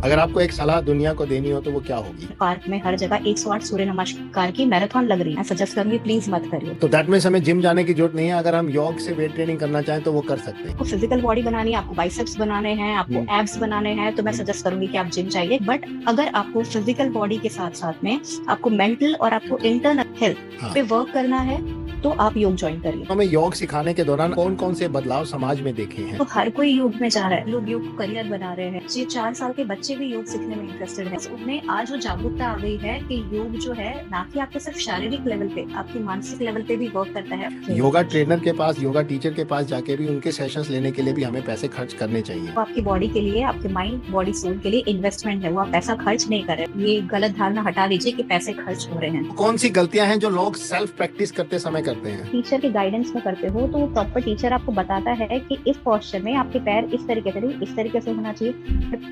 अगर आपको एक सलाह दुनिया को देनी हो तो वो क्या होगी? पार्क में हर जगह 108 सूर्य नमस्कार की मैराथन लग रही है। सजेस्ट करूंगी प्लीज मत करिए। तो दैट मीन्स हमें जिम जाने की जरूरत नहीं है। अगर हम योग से वेट ट्रेनिंग करना चाहें तो वो कर सकते हैं। आपको फिजिकल बॉडी बनानी है, आपको बाइसेप्स बनाने हैं, आपको एब्स बनाने हैं, तो मैं सजेस्ट करूंगी कि आप जिम जाइए। बट अगर आपको फिजिकल बॉडी के साथ साथ में आपको मेंटल और आपको इंटरनल हेल्थ हाँ। पे वर्क करना है तो आप योग ज्वाइन करिए। हमें योग सिखाने के दौरान कौन कौन से बदलाव समाज में देखे हैं? तो हर कोई योग में जा रहा है, लोग योग को करियर बना रहे हैं। ये 4 साल के बच्चे भी योग सीखने में इंटरेस्टेड है। उनमें आज वो जागरूकता आ गई है कि योग जो है ना कि आपके सिर्फ शारीरिक लेवल पे, आपकी मानसिक लेवल पे भी वर्क करता है। योगा ट्रेनर के पास, योगा टीचर के पास जाके भी उनके सेशंस लेने के लिए भी हमें पैसे खर्च करने चाहिए। वो आपकी बॉडी के लिए, आपके माइंड बॉडी सोल के लिए इन्वेस्टमेंट है, वो आप पैसा खर्च नहीं कर रहे। ये गलत धारणा हटा दीजिए कि पैसे खर्च हो रहे हैं। कौन सी गलतियां हैं जो लोग सेल्फ प्रैक्टिस करते समय करते हैं? टीचर के गाइडेंस में करते हो तो वो प्रॉपर टीचर आपको बताता है कि इस पोस्चर में आपके पैर इस तरीके से नहीं, इस तरीके से होना चाहिए,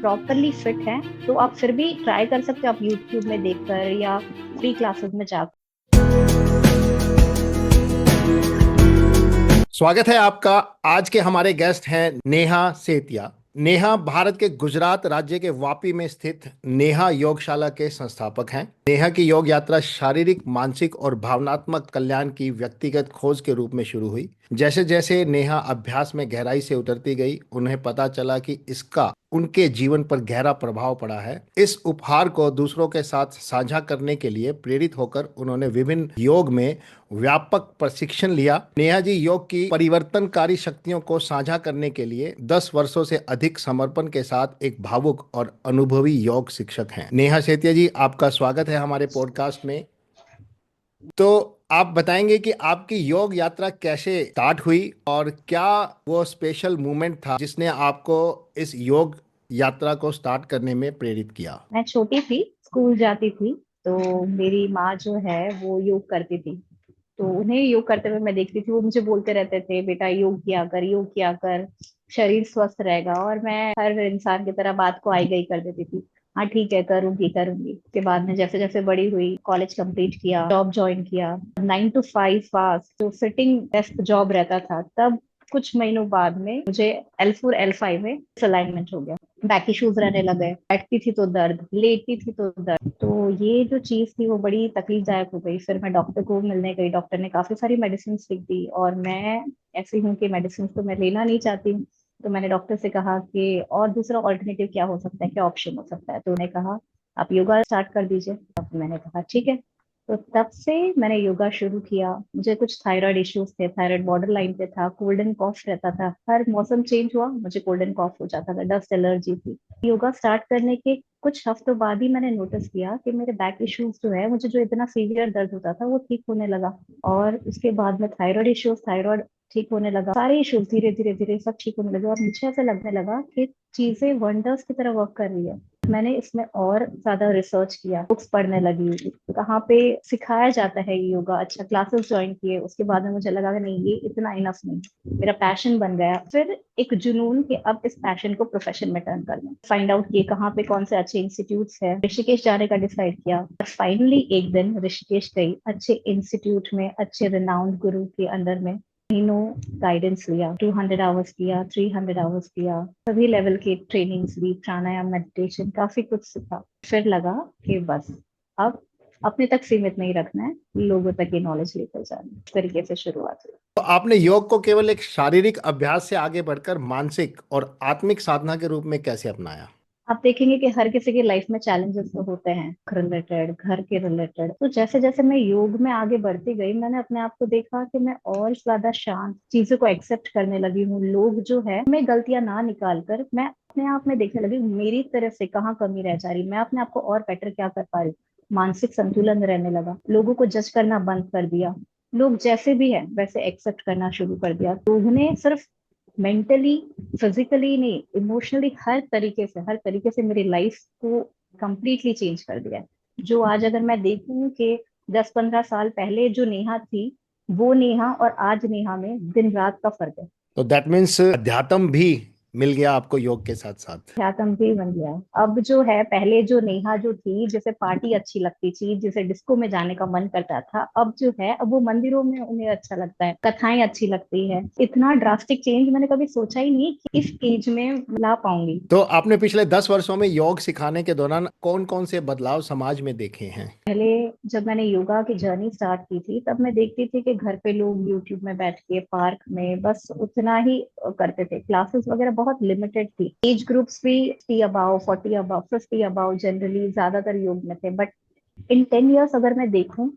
प्रॉपरली फिट है। तो आप फिर भी ट्राई कर सकते हो, आप यूट्यूब में देखकर या फ्री क्लासेस में जाकर। स्वागत है आपका। आज के हमारे गेस्ट हैं नेहा सेतिया। नेहा भारत के गुजरात राज्य के वापी में स्थित नेहा योगशाला के संस्थापक हैं। नेहा की योग यात्रा शारीरिक, मानसिक और भावनात्मक कल्याण की व्यक्तिगत खोज के रूप में शुरू हुई। जैसे जैसे नेहा अभ्यास में गहराई से उतरती गई, उन्हें पता चला कि इसका उनके जीवन पर गहरा प्रभाव पड़ा है। इस उपहार को दूसरों के साथ साझा करने के लिए प्रेरित होकर उन्होंने विभिन्न योग में व्यापक प्रशिक्षण लिया। नेहा जी योग की परिवर्तनकारी शक्तियों को साझा करने के लिए 10 वर्षों से अधिक समर्पण के साथ एक भावुक और अनुभवी योग शिक्षक हैं। नेहा सेतिया जी, आपका स्वागत है हमारे पॉडकास्ट में। तो आप बताएंगे कि आपकी योग यात्रा कैसे स्टार्ट हुई और क्या वो स्पेशल मोमेंट था जिसने आपको इस योग यात्रा को स्टार्ट करने में प्रेरित किया? मैं छोटी थी, स्कूल जाती थी, तो मेरी माँ जो है वो योग करती थी। तो उन्हें योग करते हुए मैं देखती थी, वो मुझे बोलते रहते थे बेटा योग किया कर, योग किया कर, शरीर स्वस्थ रहेगा। और मैं हर इंसान की तरह बात को आई गई कर देती थी। हाँ ठीक है, करूंगी करूंगी। उसके बाद में जैसे जैसे बड़ी हुई, कॉलेज कंप्लीट किया, जॉब ज्वाइन किया, 9 to 5 फास्ट जो सिटिंग डेस्क जॉब रहता था, तब कुछ महीनों बाद में मुझे L4 L5 में अलाइनमेंट हो गया। बैक इश्यूज रहने लगे, बैठती थी तो दर्द, लेटती थी तो दर्द। तो ये जो चीज थी वो बड़ी तकलीफदायक हो गई। फिर मैं डॉक्टर को मिलने गई, डॉक्टर ने काफी सारी मेडिसिन लिख दी और मैं ऐसी हूँ कि मेडिसिन तो मैं लेना नहीं चाहती हूँ। तो मैंने डॉक्टर से कहा कि और दूसरा ऑल्टरनेटिव क्या हो सकता है, क्या ऑप्शन हो सकता है। तो उन्होंने कहा आप योगा स्टार्ट कर दीजिए। तब मैंने कहा ठीक है। तो तब से मैंने योगा शुरू किया। मुझे कुछ थायराइड इश्यूज थे, थायराइड बॉर्डर लाइन पे था, कोल्ड एंड कॉफ रहता था, हर मौसम चेंज हुआ मुझे कोल्ड एंड कॉफ हो जाता था, डस्ट एलर्जी थी। योगा स्टार्ट करने के कुछ हफ्तों बाद ही मैंने नोटिस किया कि मेरे बैक इश्यूज जो है, मुझे जो इतना सीवियर दर्द होता था वो ठीक होने लगा। और उसके बाद में थायराइड इश्यूज, थायराइड ठीक होने लगा, सारे इश्यूज धीरे धीरे धीरे सब ठीक होने लगे। और मुझे ऐसा लगने लगा कि चीजें वंडर्स की तरह वर्क कर रही है। मैंने इसमें और ज्यादा रिसर्च किया, बुक्स पढ़ने लगी, कहाँ पे सिखाया जाता है ये योगा, अच्छा क्लासेस ज्वाइन किए। उसके बाद में मुझे लगा कि नहीं, ये इतना इनफ नहीं, मेरा पैशन बन गया। फिर एक जुनून कि अब इस पैशन को प्रोफेशन में टर्न करना, फाइंड आउट किए कहाँ पे कौन से अच्छे इंस्टीट्यूट्स है, ऋषिकेश जाने का डिसाइड किया। और फाइनली एक दिन ऋषिकेश गई, अच्छे इंस्टीट्यूट में, अच्छे रिनाउंड गुरु के अंडर में तीनों गाइडेंस लिया, 200 आवर्स किया, 300 आवर्स किया, सभी लेवल की ट्रेनिंग्स ली, प्राणायाम, मेडिटेशन, काफी कुछ सीखा। फिर लगा कि बस अब अपने तक सीमित नहीं रखना है, लोगों तक ये नॉलेज लेकर जाना है। इस तरीके से शुरुआत हुई। तो आपने योग को केवल एक शारीरिक अभ्यास से आगे बढ़कर मानसिक और आत्मिक साधना के रूप में कैसे अपनाया? आप देखेंगे कि हर किसी की लाइफ में चैलेंजेस तो होते हैं, रिलेटेड, घर के रिलेटेड। तो जैसे जैसे मैं योग में आगे बढ़ती गई, मैंने अपने आप को देखा कि मैं और ज्यादा शांत, चीजों को एक्सेप्ट करने लगी हूँ। लोग जो है, मैं गलतियां ना निकाल कर मैं अपने आप में देखने लगी मेरी तरफ से कहाँ कमी रह जा रही, मैं अपने आप को और बेटर क्या कर पा रही हूँ। मानसिक संतुलन रहने लगा, लोगों को जज करना बंद कर दिया, लोग जैसे भी है वैसे एक्सेप्ट करना शुरू कर दिया। लोगों ने सिर्फ मेंटली, फिजिकली नहीं, इमोशनली, हर तरीके से मेरी लाइफ को कंप्लीटली चेंज कर दिया है। जो आज अगर मैं देखूं कि 10-15 साल पहले जो नेहा थी, वो नेहा और आज नेहा में दिन रात का फर्क है। तो दैट मीन्स अध्यात्म भी मिल गया आपको योग के साथ साथ? ख्यातम भी बन गया। अब जो है, पहले जो नेहा जो थी, जैसे पार्टी अच्छी लगती थी, जैसे डिस्को में जाने का मन करता था, अब जो है, अब वो मंदिरों में उन्हें अच्छा लगता है, कथाएं अच्छी लगती है। इतना ड्रास्टिक चेंज मैंने कभी सोचा ही नहीं कि इस एज में ला पाऊंगी। तो आपने पिछले 10 वर्षों में योग सिखाने के दौरान कौन कौन से बदलाव समाज में देखे हैं? पहले जब मैंने योगा की जर्नी स्टार्ट की थी, तब मैं देखती थी कि घर पे लोग यूट्यूब में बैठ के पार्क में बस उतना ही करते थे। क्लासेस वगैरह बहुत लिमिटेड थी। एज ग्रुप्स भी 30 अबाव, 40 अबाव, 50 अबाव जनरली ज्यादातर योग में थे। बट इन 10 इयर्स अगर मैं देखूं,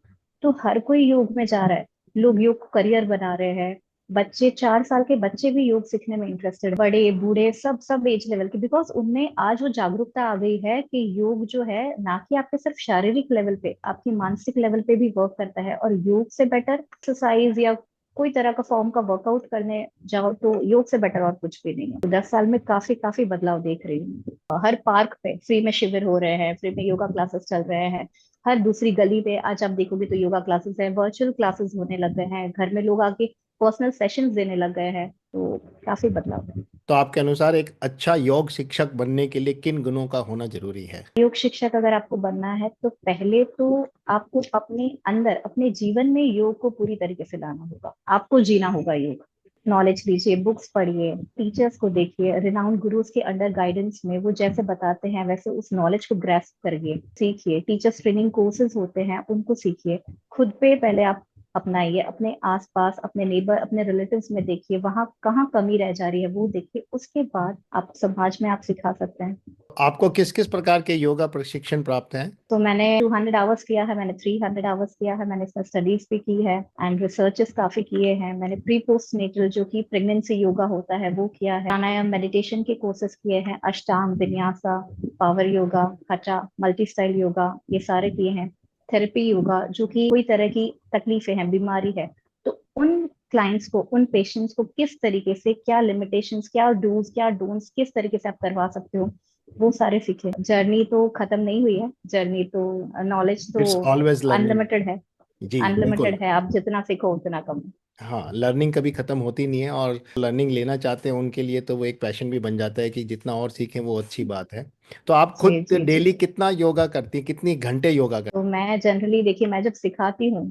तो हर कोई योग में जा रहा है। लोग योग को करियर बना रहे हैं। बच्चे, 4 साल के बच्चे भी योग सीखने में इंटरेस्टेड, बड़े बूढ़े सब सब एज लेवल के, बिकॉज उनमें आज वो जागरूकता आ गई है कि योग जो है ना कि आपके सिर्फ शारीरिक लेवल पे, आपकी मानसिक लेवल पे भी वर्क करता है। और योग से बेटर एक्सरसाइज या कोई तरह का फॉर्म का वर्कआउट करने जाओ तो योग से बेटर और कुछ भी नहीं है। 10 साल में काफी काफी बदलाव देख रही हूँ। हर पार्क पे फ्री में शिविर हो रहे हैं, फ्री में योगा क्लासेस चल रहे हैं। हर दूसरी गली पे आज आप देखोगे तो योगा क्लासेस है, वर्चुअल क्लासेस होने लग गए हैं, घर में लोग आके पर्सनल सेशंस देने लग गए हैं। तो काफी बदलाव है। तो आपके अनुसार एक अच्छा योग शिक्षक बनने के लिए किन गुणों का होना जरूरी है? योग शिक्षक अगर आपको बनना है, तो पहले तो आपको अपने अंदर, अपने जीवन में योग को पूरी तरीके से लाना होगा। आपको जीना होगा योग। नॉलेज लीजिए, बुक्स पढ़िए, टीचर्स को देखिए, रिनाउंड गुरुज के अंडर गाइडेंस में वो जैसे बताते हैं वैसे उस नॉलेज को ग्रैस्प करिए, सीखिए। टीचर्स ट्रेनिंग कोर्सेज होते हैं, उनको सीखिए। खुद पे पहले आप अपनाइए, अपने आसपास, अपने नेबर, अपने रिलेटिव्स में देखिए, वहां कहाँ कमी रह जा रही है वो देखिए। उसके बाद आप समाज में आप सिखा सकते हैं। आपको किस किस प्रकार के योगा प्रशिक्षण प्राप्त हैं? तो मैंने 200 आवर्स किया है, मैंने 300 आवर्स किया है, मैंने इसमें स्टडीज भी की है एंड रिसर्चेस काफी किए हैं। मैंने प्री पोस्ट नेटल जो कि प्रेगनेंसी योगा होता है वो किया है। प्राणायाम मेडिटेशन के कोर्सेज किए हैं, अष्टांग, विन्यासा, पावर योगा, हटा, मल्टी स्टाइल योगा, ये सारे किए हैं। थेरेपी योगा, जो कि कोई तरह की तकलीफें हैं, बीमारी है, तो उन क्लाइंट्स को, उन पेशेंट्स को किस तरीके से, क्या लिमिटेशंस, क्या डूज, क्या डोंट्स, किस तरीके से आप करवा सकते हो, वो सारे सीखे। जर्नी तो खत्म नहीं हुई है, जर्नी तो, नॉलेज तो इट्स ऑलवेज लर्निंग। अनलिमिटेड है। जी बिल्कुल। अनलिमिटेड है, आप जितना सीखो उतना कम है। हाँ, लर्निंग कभी खत्म होती नहीं है, और लर्निंग लेना चाहते हैं उनके लिए तो वो एक पैशन भी बन जाता है कि जितना और सीखें वो अच्छी बात है। तो आप जी खुद जी जी। डेली कितना योगा करती हैं, कितनी घंटे योगा करती तो मैं जनरली, देखिए, मैं जब सिखाती हूँ,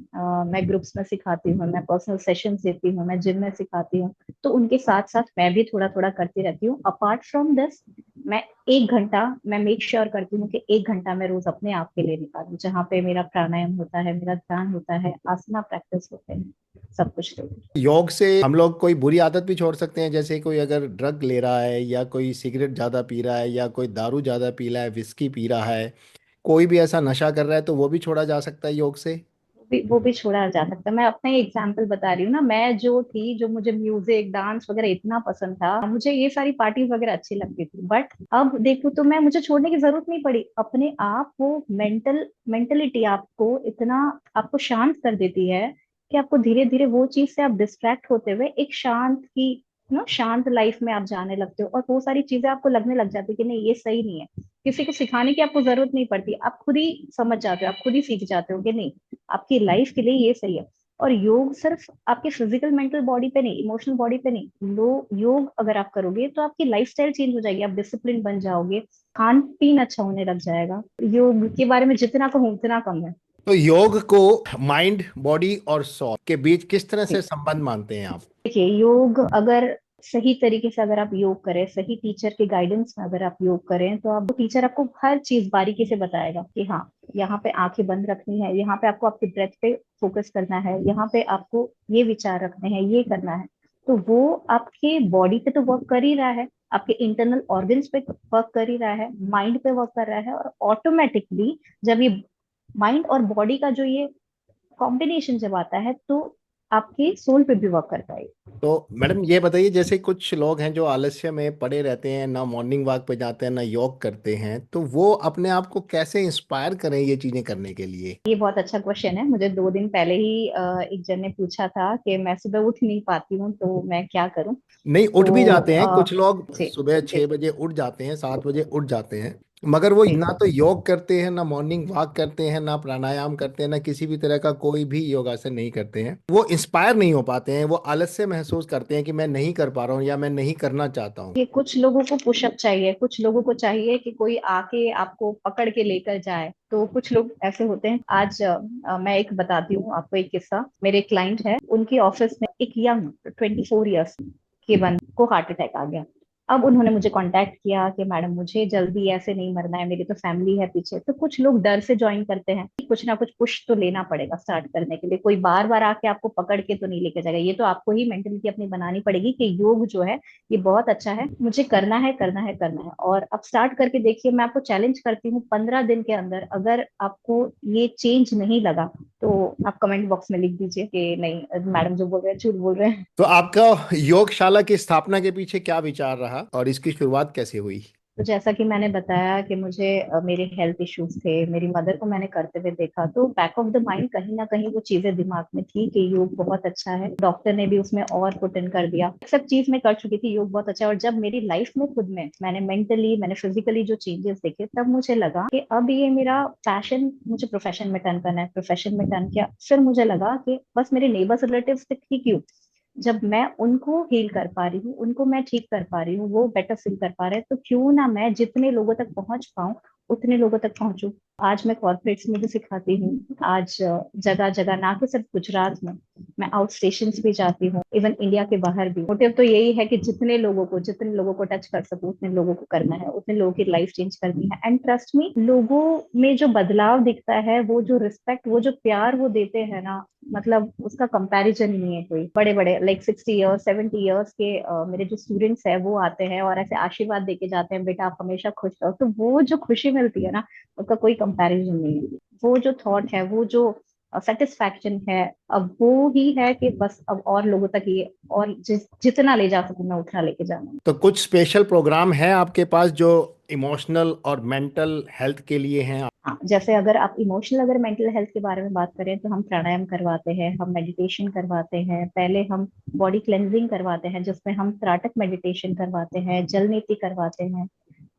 मैं ग्रुप्स में सिखाती हूँ, मैं पर्सनल सेशंस देती हूँ, मैं जिम में सिखाती हूँ, तो उनके साथ साथ मैं भी थोड़ा थोड़ा करती रहती हूँ। अपार्ट फ्रॉम दिस, मैं 1 घंटा, मैं मेक श्योर करती हूँ कि 1 घंटा मैं रोज अपने आप के लिए निकालूं, जहाँ पे मेरा प्राणायाम होता है, मेरा ध्यान होता है, आसना प्रैक्टिस होते हैं, सब कुछ होता है। हैं? योग से हम लोग कोई बुरी आदत भी छोड़ सकते हैं, जैसे कोई अगर ड्रग ले रहा है, या कोई सिगरेट ज़्यादा पी रहा है, या कोई दारू ज़्यादा पी रहा है, विस्की पी रहा है, कोई भी ऐसा नशा कर रहा है, तो वो भी छोड़ा जा सकता है योग से? वो भी छोड़ा जा सकता है। मैं अपना ही एग्जाम्पल बता रही हूँ ना। मैं जो थी, जो मुझे म्यूजिक, डांस वगैरह इतना पसंद था, मुझे ये सारी पार्टीज वगैरह अच्छी लगती थी, बट अब देखो तो मैं, मुझे छोड़ने की जरूरत नहीं पड़ी। अपने आप वो मेंटलिटी आपको इतना, आपको शांत कर देती है कि आपको धीरे धीरे वो चीज से आप डिस्ट्रैक्ट होते हुए एक शांत की, शांत लाइफ में आप जाने लगते हो। और वो सारी चीजें आपको लगने लग जाती है कि नहीं, ये सही नहीं है। किसी को सिखाने की आपको जरूरत नहीं पड़ती, आप खुद ही समझ जाते हो, आप खुद ही सीख जाते हो कि नहीं, आपकी लाइफ के लिए ये सही है। और योग सिर्फ आपके फिजिकल मेंटल बॉडी पे नहीं, इमोशनल बॉडी पे नहीं, योग अगर आप करोगे तो आपकी लाइफस्टाइल चेंज हो जाएगी, आप डिसिप्लिन बन जाओगे, खान पीन अच्छा होने लग जाएगा। योग के बारे में जितना कहूँ उतना कम है। तो योग को माइंड, बॉडी और सॉल के बीच किस तरह से संबंध मानते हैं आप? देखिए, योग अगर सही तरीके से अगर आप योग करें, सही टीचर के गाइडेंस में अगर आप योग करें, तो आप, टीचर आपको हर चीज बारीकी से बताएगा कि हाँ, यहाँ पे आंखें बंद रखनी है, यहाँ पे आपको आपकी ब्रेथ पे फोकस करना है, यहाँ पे आपको ये विचार रखने हैं, ये करना है। तो वो आपके बॉडी पे तो वर्क कर ही रहा है, आपके इंटरनल ऑर्गन्स पे वर्क कर ही रहा है, माइंड पे वर्क कर रहा है। और ऑटोमेटिकली जब ये माइंड और बॉडी का जो ये कॉम्बिनेशन जब आता है, तो आपके सोल पे भी वर्क करता है। तो मैडम ये बताइए, जैसे कुछ लोग हैं जो आलस्य में पड़े रहते हैं, ना मॉर्निंग वॉक पे जाते हैं, ना योग करते हैं, तो वो अपने आप को कैसे इंस्पायर करें ये चीजें करने के लिए? ये बहुत अच्छा क्वेश्चन है। मुझे 2 दिन पहले ही एक जन ने पूछा था कि मैं सुबह उठ नहीं पाती हूँ तो मैं क्या करूँ। नहीं, उठ भी तो जाते हैं कुछ लोग, जी सुबह जी 6 बजे उठ जाते हैं, 7 बजे उठ जाते हैं, मगर वो जी। ना तो योग करते हैं, ना मॉर्निंग वॉक करते हैं, ना प्राणायाम करते हैं, ना किसी भी तरह का कोई भी योगासन नहीं करते हैं। वो इंस्पायर नहीं हो पाते हैं, वो आलस्य महसूस करते हैं कि मैं नहीं कर पा रहा हूँ या मैं नहीं करना चाहता हूँ। ये कुछ लोगों को पुशअप चाहिए, कुछ लोगों को चाहिए कि कोई आके आपको पकड़ के लेकर जाए, तो कुछ लोग ऐसे होते हैं। आज मैं एक बताती हूँ आपको एक किस्सा। मेरे क्लाइंट है, उनकी ऑफिस में एक यंग 24 ईयर्स के बंदे को हार्ट अटैक आ गया। अब उन्होंने मुझे कांटेक्ट किया कि मैडम मुझे जल्दी ऐसे नहीं मरना है, मेरी तो फैमिली है पीछे। तो कुछ लोग डर से ज्वाइन करते हैं, कुछ ना कुछ पुश तो लेना पड़ेगा स्टार्ट करने के लिए। कोई बार बार आके आपको पकड़ के तो नहीं लेके जाएगा, ये तो आपको ही मेंटेलिटी अपनी बनानी पड़ेगी कि योग जो है ये बहुत अच्छा है, मुझे करना है करना है करना है। और अब स्टार्ट करके देखिए, मैं आपको चैलेंज करती हूँ 15 दिन के अंदर अगर आपको ये चेंज नहीं लगा तो आप कमेंट बॉक्स में लिख दीजिए कि नहीं मैडम जो बोल रहे हैं झूठ बोल रहे हैं। तो आपका योगशाला की स्थापना के पीछे क्या विचार रहा और इसकी शुरुआत कैसे हुई? तो जैसा कि मैंने बताया कि मुझे मेरे हेल्थ इश्यूज थे, मेरी मदर को मैंने करते हुए देखा, तो बैक ऑफ द माइंड कहीं ना कहीं वो चीजें दिमाग में थी कि योग बहुत अच्छा है। डॉक्टर ने भी उसमें और पुट इन कर दिया, सब चीज मैं कर चुकी थी, योग बहुत अच्छा है। और जब मेरी लाइफ में खुद में मैंने मेंटली मैंने फिजिकली जो चेंजेस देखे, तब मुझे लगा कि अब ये मेरा पैशन मुझे प्रोफेशन में टर्न करना है। प्रोफेशन में टर्न किया, फिर मुझे लगा कि बस मेरे नेबर्स रिलेटिव्स तक ही क्यों, जब मैं उनको हील कर पा रही हूँ, उनको मैं ठीक कर पा रही हूँ, वो बेटर फील कर पा रहे हैं, तो क्यों ना मैं जितने लोगों तक पहुंच पाऊं उतने लोगों तक पहुंचूं। आज मैं कॉर्पोरेट्स में भी सिखाती हूँ, आज जगह जगह, ना कि सिर्फ गुजरात में, मैं आउट स्टेशन भी जाती हूँ, इवन इंडिया के बाहर भी। मोटिव तो यही है कि जितने लोगों को टच कर सकूं उतने लोगों को करना है, उतने लोगों की लाइफ चेंज करनी है। एंड ट्रस्ट मी, लोगों में जो बदलाव दिखता है, वो जो रिस्पेक्ट, वो जो प्यार वो देते हैं ना, मतलब उसका कंपैरिजन ही नहीं है कोई। बड़े बड़े लाइक 60 ईयर्स 70 ईयर्स के मेरे जो स्टूडेंट्स हैं वो आते हैं और ऐसे आशीर्वाद देके जाते हैं, बेटा आप हमेशा खुश रहो। तो वो जो खुशी मिलती है ना, उसका कोई कंपैरिजन नहीं है। वो जो थॉट है, वो जो सेटिस्फैक्शन है, अब वो ही है कि बस अब और लोगों तक ये, और जितना ले जा सकूं मैं उतना लेके जाना है। तो कुछ स्पेशल प्रोग्राम है आपके पास जो इमोशनल और मेंटल हेल्थ के लिए हैं? हाँ, जैसे अगर आप इमोशनल, अगर मेंटल हेल्थ के बारे में बात करें, तो हम प्राणायाम करवाते हैं, हम मेडिटेशन करवाते हैं, पहले हम बॉडी क्लेंजिंग करवाते हैं जिसमें हम त्राटक मेडिटेशन करवाते हैं, जल नीति करवाते हैं।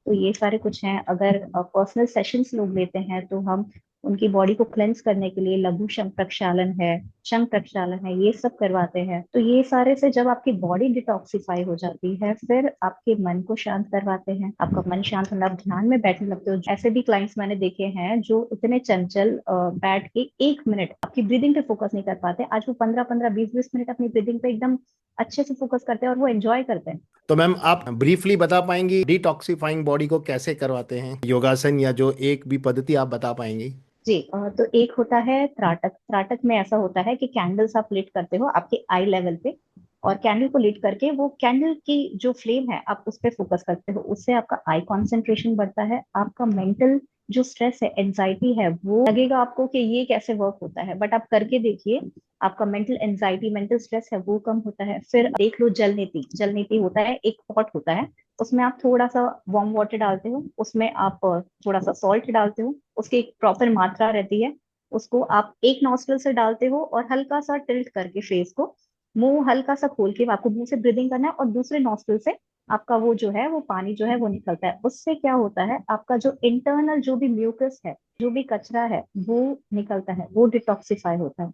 तो ये सारे कुछ हैं। अगर पर्सनल सेशंस लोग लेते हैं तो हम उनकी बॉडी को क्लेंस करने के लिए लघु शंख प्रक्षालन है, शंख प्रक्षालन है, ये सब करवाते हैं। तो ये सारे से जब आपकी बॉडी डिटॉक्सिफाई हो जाती है, फिर आपके मन को शांत करवाते हैं। आपका मन शांत होना, आप ध्यान में बैठने लगते हो। ऐसे भी क्लाइंट्स मैंने देखे हैं जो इतने चंचल बैठ के 1 मिनट आपकी ब्रीदिंग पे फोकस नहीं कर पाते, आज वो 15-15 20-20 मिनट अपनी ब्रीदिंग पे एकदम अच्छे से फोकस करते हैं और वो एंजॉय करते हैं। तो मैम आप ब्रीफली बता पाएंगी डिटॉक्सिफाइंग बॉडी को कैसे करवाते हैं, योगासन या जो एक भी पद्धति आप बता पाएंगी? जी, तो एक होता है त्राटक। त्राटक में ऐसा होता है कि कैंडल्स आप लिट करते हो आपके आई लेवल पे, और कैंडल को लिट करके वो कैंडल की जो फ्लेम है आप उस पर फोकस करते हो, उससे आपका आई कंसंट्रेशन बढ़ता है। आपका मेंटल जो स्ट्रेस है, एंजाइटी है, वो लगेगा आपको कि ये कैसे वर्क होता है, बट आप करके देखिए, आपका मेंटल एंजाइटी, मेंटल स्ट्रेस है वो कम होता है। फिर देख लो जल नीति। जल नीति होता है, एक पॉट होता है, उसमें आप थोड़ा सा वार्म वाटर डालते हो, उसमें आप थोड़ा सा सॉल्ट डालते हो, उसकी एक प्रॉपर मात्रा रहती है। उसको आप एक नॉस्ट्रल से डालते हो और हल्का सा टिल्ट करके फेस को, मुंह हल्का सा खोल के आपको मुंह से ब्रीदिंग करना है, और दूसरे नॉस्ट्रल से आपका वो जो है वो पानी जो है वो निकलता है। उससे क्या होता है, आपका जो इंटरनल जो भी म्यूकस है, जो भी कचरा है, वो निकलता है, वो डिटॉक्सिफाई होता है।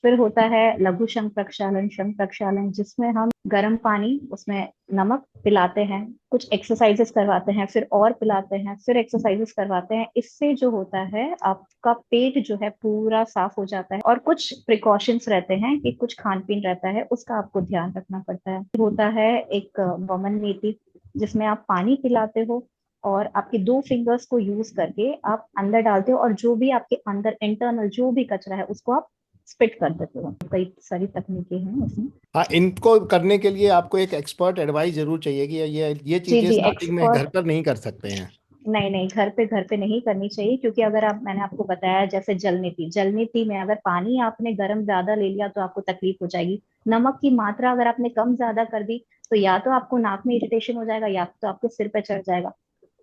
फिर होता है लघु शंख प्रक्षालन, शंख प्रक्षालन, जिसमें हम गर्म पानी, उसमें नमक पिलाते हैं, कुछ एक्सरसाइजेस करवाते हैं, फिर और पिलाते हैं, फिर एक्सरसाइजेस करवाते हैं। इससे जो होता है आपका पेट जो है पूरा साफ हो जाता है। और कुछ प्रिकॉशंस रहते हैं कि कुछ खान पीन रहता है, उसका आपको ध्यान रखना पड़ता है। होता है एक वमन नीति, जिसमें आप पानी पिलाते हो और आपके 2 फिंगर्स को यूज करके आप अंदर डालते हो, और जो भी आपके अंदर इंटरनल जो भी कचरा है उसको आप स्पिट कर देते हो। कई सारी तकनीकें हैं उसमें। हाँ, इनको करने के लिए आपको एक एक्सपर्ट एडवाइस जरूर चाहिए कि ये जी चीजें जी, स्टार्टिंग में घर एक्सपर्ट। पर नहीं कर सकते हैं। नहीं नहीं, घर पे नहीं करनी चाहिए, क्योंकि अगर आप, मैंने आपको बताया जैसे जल नीति में अगर पानी आपने गर्म ज्यादा ले लिया तो आपको तकलीफ हो जाएगी। नमक की मात्रा अगर आपने कम ज्यादा कर दी तो या तो आपको नाक में इरिटेशन हो जाएगा, या तो आपके सिर पे चढ़ जाएगा।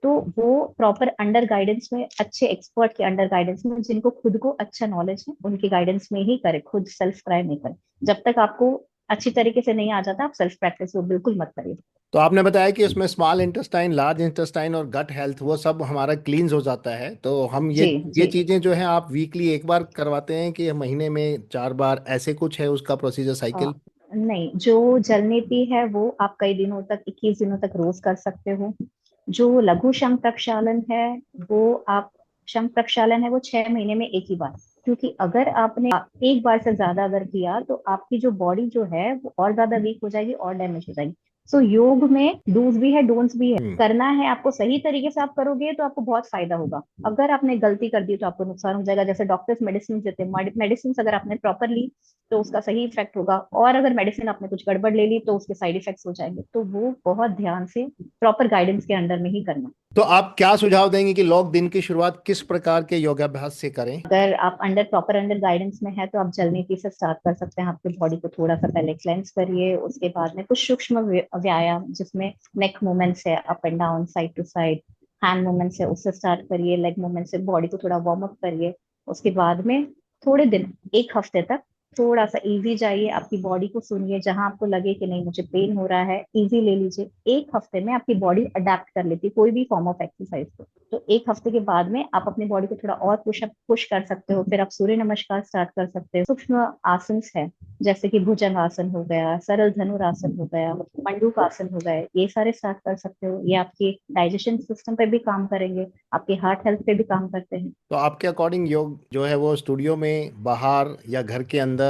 तो वो प्रॉपर अंडर गाइडेंस में, अच्छे एक्सपर्ट के अंडर गाइडेंस में, जिनको खुद को अच्छा नॉलेज है, उनकी गाइडेंस में ही करे, खुद सेल्फ ट्राई नहीं करे। जब तक आपको अच्छी तरीके से नहीं आ जाता, आप सेल्फ प्रैक्टिस वो बिल्कुल मत करिए। तो आपने बताया कि उसमें स्मॉल इंटेस्टाइन, लार्ज इंटेस्टाइन और गट हेल्थ वो सब हमारा क्लींस हो जाता है, तो हम जी ये जी। चीजें जो है आप वीकली एक बार करवाते हैं कि महीने में 4 बार, ऐसे कुछ है उसका प्रोसीजर अ, साइकिल? नहीं, जो जल नीति है वो आप कई दिनों तक, 21 दिनों तक रोज कर सकते हो। जो लघु शंख प्रक्षालन है वो आप, शंख प्रक्षालन है वो 6 महीने में एक ही बार। क्योंकि अगर आपने एक बार से ज्यादा अगर किया तो आपकी जो बॉडी जो है वो और ज्यादा वीक हो जाएगी और डैमेज हो जाएगी। सो योग में डूज भी है, डोंट्स भी है। हम्म। करना है आपको, सही तरीके से आप करोगे तो आपको बहुत फायदा होगा। अगर आपने गलती कर दी तो आपको नुकसान हो जाएगा। जैसे डॉक्टर्स मेडिसिन देते हैं, मेडिसिन अगर आपने प्रॉपर ली तो उसका सही इफेक्ट होगा, और अगर मेडिसिन आपने कुछ गड़बड़ ले ली तो उसके साइड इफेक्ट्स हो जाएंगे। तो वो बहुत ध्यान से प्रॉपर गाइडेंस के अंडर में ही करना। तो आप क्या सुझाव देंगे कि लोग दिन की शुरुआत किस प्रकार के योगाभ्यास से करें? अगर आप प्रॉपर अंडर गाइडेंस में है तो आप जल नीति से स्टार्ट कर सकते हैं। आपके बॉडी को थोड़ा सा पहले क्लेंस करिए, उसके बाद में कुछ सूक्ष्म व्यायाम जिसमें नेक मूवमेंट्स है, up and down, side to side, hand movements है, उससे स्टार्ट करिए। लेग मूवमेंट से बॉडी को थोड़ा वार्म अप करिए। उसके बाद में थोड़े दिन, एक हफ्ते तक थोड़ा सा इजी जाइए, आपकी बॉडी को सुनिए। जहां आपको लगे कि नहीं मुझे पेन हो रहा है, इजी ले लीजिए। एक हफ्ते में आपकी बॉडी अडेप्ट कर लेती है कोई भी फॉर्म ऑफ एक्सरसाइज को। तो एक हफ्ते के बाद में आप अपनी बॉडी को थोड़ा और पुश कर सकते हो। फिर आप सूर्य नमस्कार स्टार्ट कर सकते हो। सूक्ष्म आसन है जैसे कि भुजंग आसन हो गया, सरल धनुरासन हो गया, मंडूक आसन हो गए, ये सारे स्टार्ट कर सकते हो। ये आपके डाइजेशन सिस्टम पे भी काम करेंगे, आपके हार्ट हेल्थ पे भी काम करते हैं। तो आपके अकॉर्डिंग योग जो है वो स्टूडियो में, बाहर या घर के अंदर,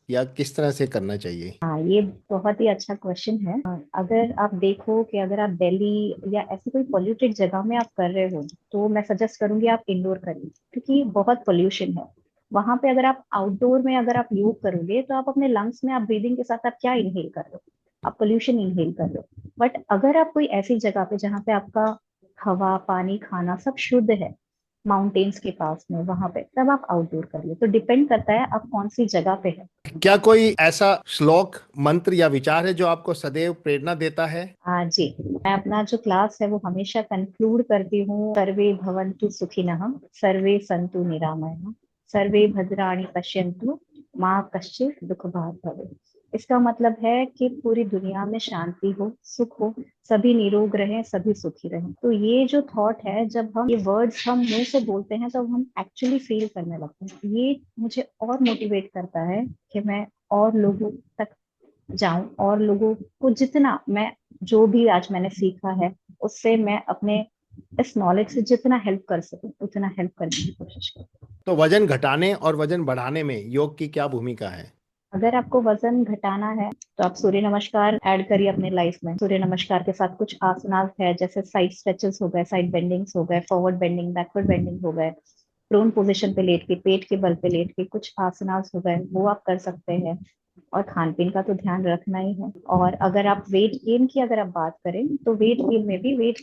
या किस तरह से करना चाहिए? हाँ, ये बहुत ही अच्छा क्वेश्चन है। अगर आप देखो कि अगर आप दिल्ली या ऐसी कोई पोल्यूटेड जगह में आप कर रहे हो तो मैं सजेस्ट करूंगी आप इंडोर करिए, क्योंकि बहुत पोल्यूशन है वहां पे। अगर आप आउटडोर में अगर आप योग करोगे तो आप अपने लंग्स में, आप ब्रीदिंग के साथ आप क्या इनहेल कर रहे हो? आप पोल्यूशन इनहेल कर रहे हो। बट अगर आप कोई ऐसी जगह पे जहाँ पे आपका हवा, पानी, खाना सब शुद्ध है, माउंटेन्स के पास में, वहां पे तब आप आउटडोर करिए। तो डिपेंड करता है आप कौन सी जगह पे है। क्या कोई ऐसा श्लोक, मंत्र या विचार है जो आपको सदैव प्रेरणा देता है? हाँ जी, मैं अपना जो क्लास है वो हमेशा कंक्लूड करती हूँ, सर्वे भवन्तु सुखिनः, सर्वे सन्तु निरामयः, सर्वे भद्राणि पश्यन्तु, माँ कश्चित् दुख भाग् भवेत्। इसका मतलब है कि पूरी दुनिया में शांति हो, सुख हो, सभी निरोग रहें, सभी सुखी रहें। तो ये जो थॉट है, जब हम ये वर्ड्स हम मुंह से बोलते हैं तब हम एक्चुअली फील करने लगते हैं। ये मुझे और मोटिवेट करता है कि मैं और लोगों तक जाऊं, और लोगों को जितना मैं, जो भी आज मैंने सीखा है उससे मैं अपने इस नॉलेज से जितना हेल्प कर सकूं उतना हेल्प करने की कोशिश करूं। तो वजन घटाने और वजन बढ़ाने में योग की क्या भूमिका है? अगर आपको वजन घटाना है तो आप सूर्य नमस्कार ऐड करिए अपने लाइफ में। सूर्य नमस्कार के साथ कुछ आसनास है, जैसे साइड स्ट्रेचेस हो गए, साइड बेंडिंग्स हो गए, फॉरवर्ड बेंडिंग, बैकवर्ड बेंडिंग हो गए, प्रोन पोजीशन पे लेट के, पेट के बल पे लेट के कुछ आसनास हो गए, वो आप कर सकते हैं। और खान पीन का तो ध्यान रखना ही है। और अगर आप वेट गेन की अगर आप बात करें तो वेट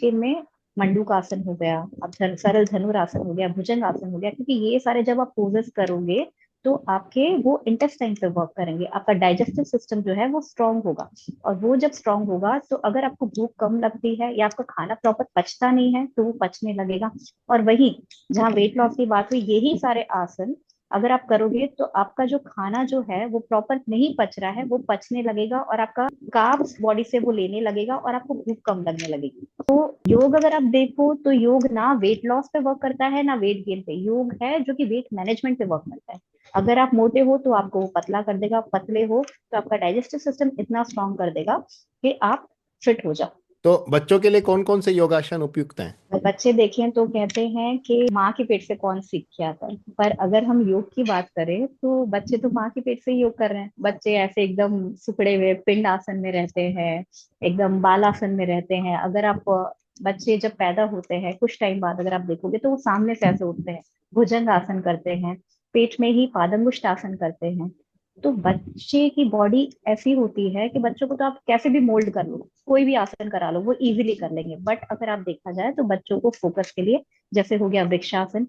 गेन में मंडूक आसन हो गया, अब सरल धनुरासन हो गया, भुजंग आसन हो गया। क्योंकि ये सारे जब आप पोजेस करोगे तो आपके वो इंटेस्टाइन पे वर्क करेंगे, आपका डाइजेस्टिव सिस्टम जो है वो स्ट्रांग होगा। और वो जब स्ट्रांग होगा तो अगर आपको भूख कम लगती है या आपका खाना प्रॉपर पचता नहीं है तो वो पचने लगेगा। और वही, जहाँ वेट लॉस की बात हुई, यही सारे आसन अगर आप करोगे तो आपका जो खाना जो है वो प्रॉपर नहीं पच रहा है, वो पचने लगेगा, और आपका कार्ब्स बॉडी से वो लेने लगेगा और आपको भूख कम लगने लगेगी। तो योग अगर आप देखो तो योग ना वेट लॉस पे वर्क करता है ना वेट गेन पे। योग है जो कि वेट मैनेजमेंट पे वर्क करता है। अगर आप मोटे हो तो आपको वो पतला कर देगा, पतले हो तो आपका डाइजेस्टिव सिस्टम इतना स्ट्रांग कर देगा कि आप फिट हो जाओ। तो बच्चों के लिए कौन कौन से योगासन उपयुक्त हैं? बच्चे देखें तो कहते हैं कि माँ के पेट से कौन सीख के आता है, पर अगर हम योग की बात करें तो बच्चे तो माँ के पेट से ही योग कर रहे हैं। बच्चे ऐसे एकदम सिकुड़े हुए पिंड आसन में रहते हैं, एकदम बाल आसन में रहते हैं। अगर आप बच्चे जब पैदा होते हैं कुछ टाइम बाद अगर आप देखोगे तो वो सामने से ऐसे उठते हैं, भुजंग आसन करते हैं, पेट में ही पादंगुष्ठ आसन करते हैं। तो बच्चे की बॉडी ऐसी होती है कि बच्चों को तो आप कैसे भी मोल्ड कर लो, कोई भी आसन करा लो, वो इजीली कर लेंगे। बट अगर आप देखा जाए तो बच्चों को फोकस के लिए, जैसे हो गया वृक्षासन,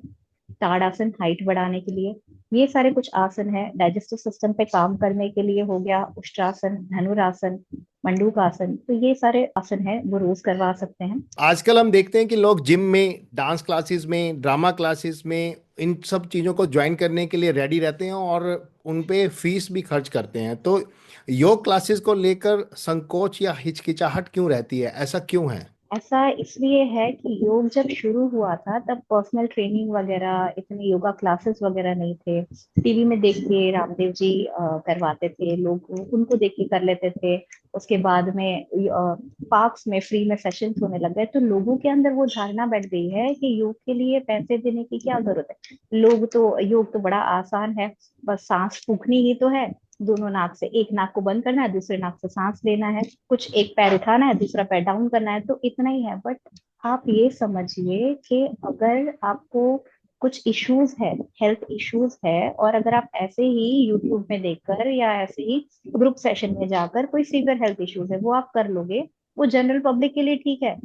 ताड़ासन हाइट बढ़ाने के लिए, ये सारे कुछ आसन है। डाइजेस्टिव सिस्टम पे काम करने के लिए हो गया उष्ट्रासन, धनुरासन, मंडूक आसन, तो ये सारे आसन है वो रोज करवा सकते हैं। आजकल हम देखते हैं कि लोग जिम में, डांस क्लासेस में, ड्रामा क्लासेस में इन सब चीज़ों को ज्वाइन करने के लिए रेडी रहते हैं और उन पे फीस भी खर्च करते हैं। तो योग क्लासेस को लेकर संकोच या हिचकिचाहट क्यों रहती है, ऐसा क्यों है? ऐसा इसलिए है कि योग जब शुरू हुआ था तब पर्सनल ट्रेनिंग वगैरह, इतने योगा क्लासेस वगैरह नहीं थे। टीवी में देख के रामदेव जी करवाते थे, लोग उनको देख के कर लेते थे। उसके बाद में पार्क्स में फ्री में सेशंस होने लग गए, तो लोगों के अंदर वो धारणा बैठ गई है कि योग के लिए पैसे देने की क्या जरूरत है। योग तो बड़ा आसान है, बस सांस फूकनी ही तो है। दोनों नाक से, एक नाक को बंद करना है, दूसरे नाक से सांस लेना है, कुछ एक पैर उठाना है, दूसरा पैर डाउन करना है, तो इतना ही है। बट आप ये समझिए कि अगर आपको कुछ इश्यूज है, हेल्थ इश्यूज है, और अगर आप ऐसे ही यूट्यूब में देखकर या ऐसे ही ग्रुप सेशन में जाकर कोई सीवियर हेल्थ इश्यूज है वो आप कर लोगे, वो जनरल पब्लिक के लिए ठीक है,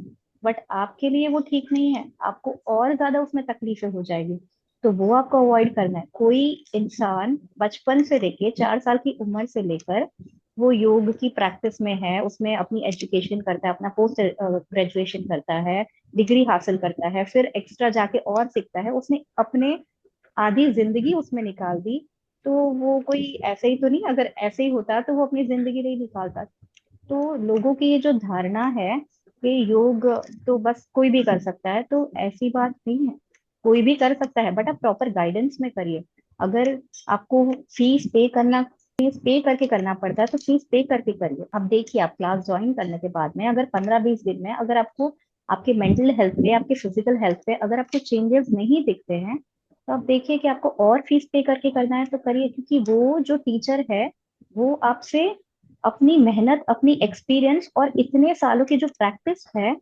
बट आपके लिए वो ठीक नहीं है, आपको और ज्यादा उसमें तकलीफें हो जाएगी। तो वो आपको अवॉइड करना है। कोई इंसान बचपन से लेके 4 साल की उम्र से लेकर वो योग की प्रैक्टिस में है, उसमें अपनी एजुकेशन करता है, अपना पोस्ट ग्रेजुएशन करता है, डिग्री हासिल करता है, फिर एक्स्ट्रा जाके और सीखता है, उसने अपने आधी जिंदगी उसमें निकाल दी। तो वो कोई ऐसे ही तो नहीं, अगर ऐसे ही होता तो वो अपनी जिंदगी नहीं निकालता। तो लोगों की ये जो धारणा है कि योग तो बस कोई भी कर सकता है, तो ऐसी बात नहीं है। कोई भी कर सकता है, बट आप प्रॉपर गाइडेंस में करिए। अगर आपको फीस पे करके करना पड़ता है तो फीस पे करके करिए। अब देखिए, आप क्लास ज्वाइन करने के बाद में अगर 15-20 दिन में अगर आपको आपके मेंटल हेल्थ पे, आपके फिजिकल हेल्थ पे अगर आपको चेंजेस नहीं दिखते हैं, तो आप देखिए कि आपको और फीस पे करके करना है तो करिए। क्योंकि वो जो टीचर है वो आपसे अपनी मेहनत, अपनी एक्सपीरियंस और इतने सालों की जो प्रैक्टिस है,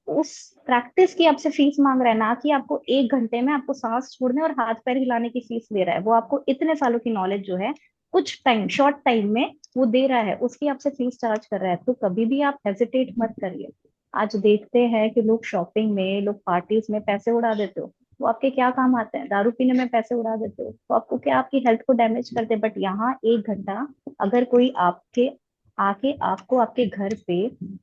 उस प्रैक्टिस की आपसे फीस मांग रहा है, ना कि आपको 1 घंटे में आपको सांस छोड़ने और हाथ पैर हिलाने की फीस ले रहा है। वो आपको इतने सालों की नॉलेज जो है कुछ टाइम, शॉर्ट टाइम में वो दे रहा है, उसकी आपसे फीस चार्ज कर रहा है। तो कभी भी आप हेजिटेट मत करिए। आज देखते हैं कि लोग शॉपिंग में, लोग पार्टीज में पैसे उड़ा देते हो, वो आपके क्या काम आते हैं? दारू पीने में पैसे उड़ा देते हो तो आपको क्या, आपकी हेल्थ को डैमेज करते हैं। बट यहाँ 1 घंटा अगर कोई आपके आके आपको आपके घर पे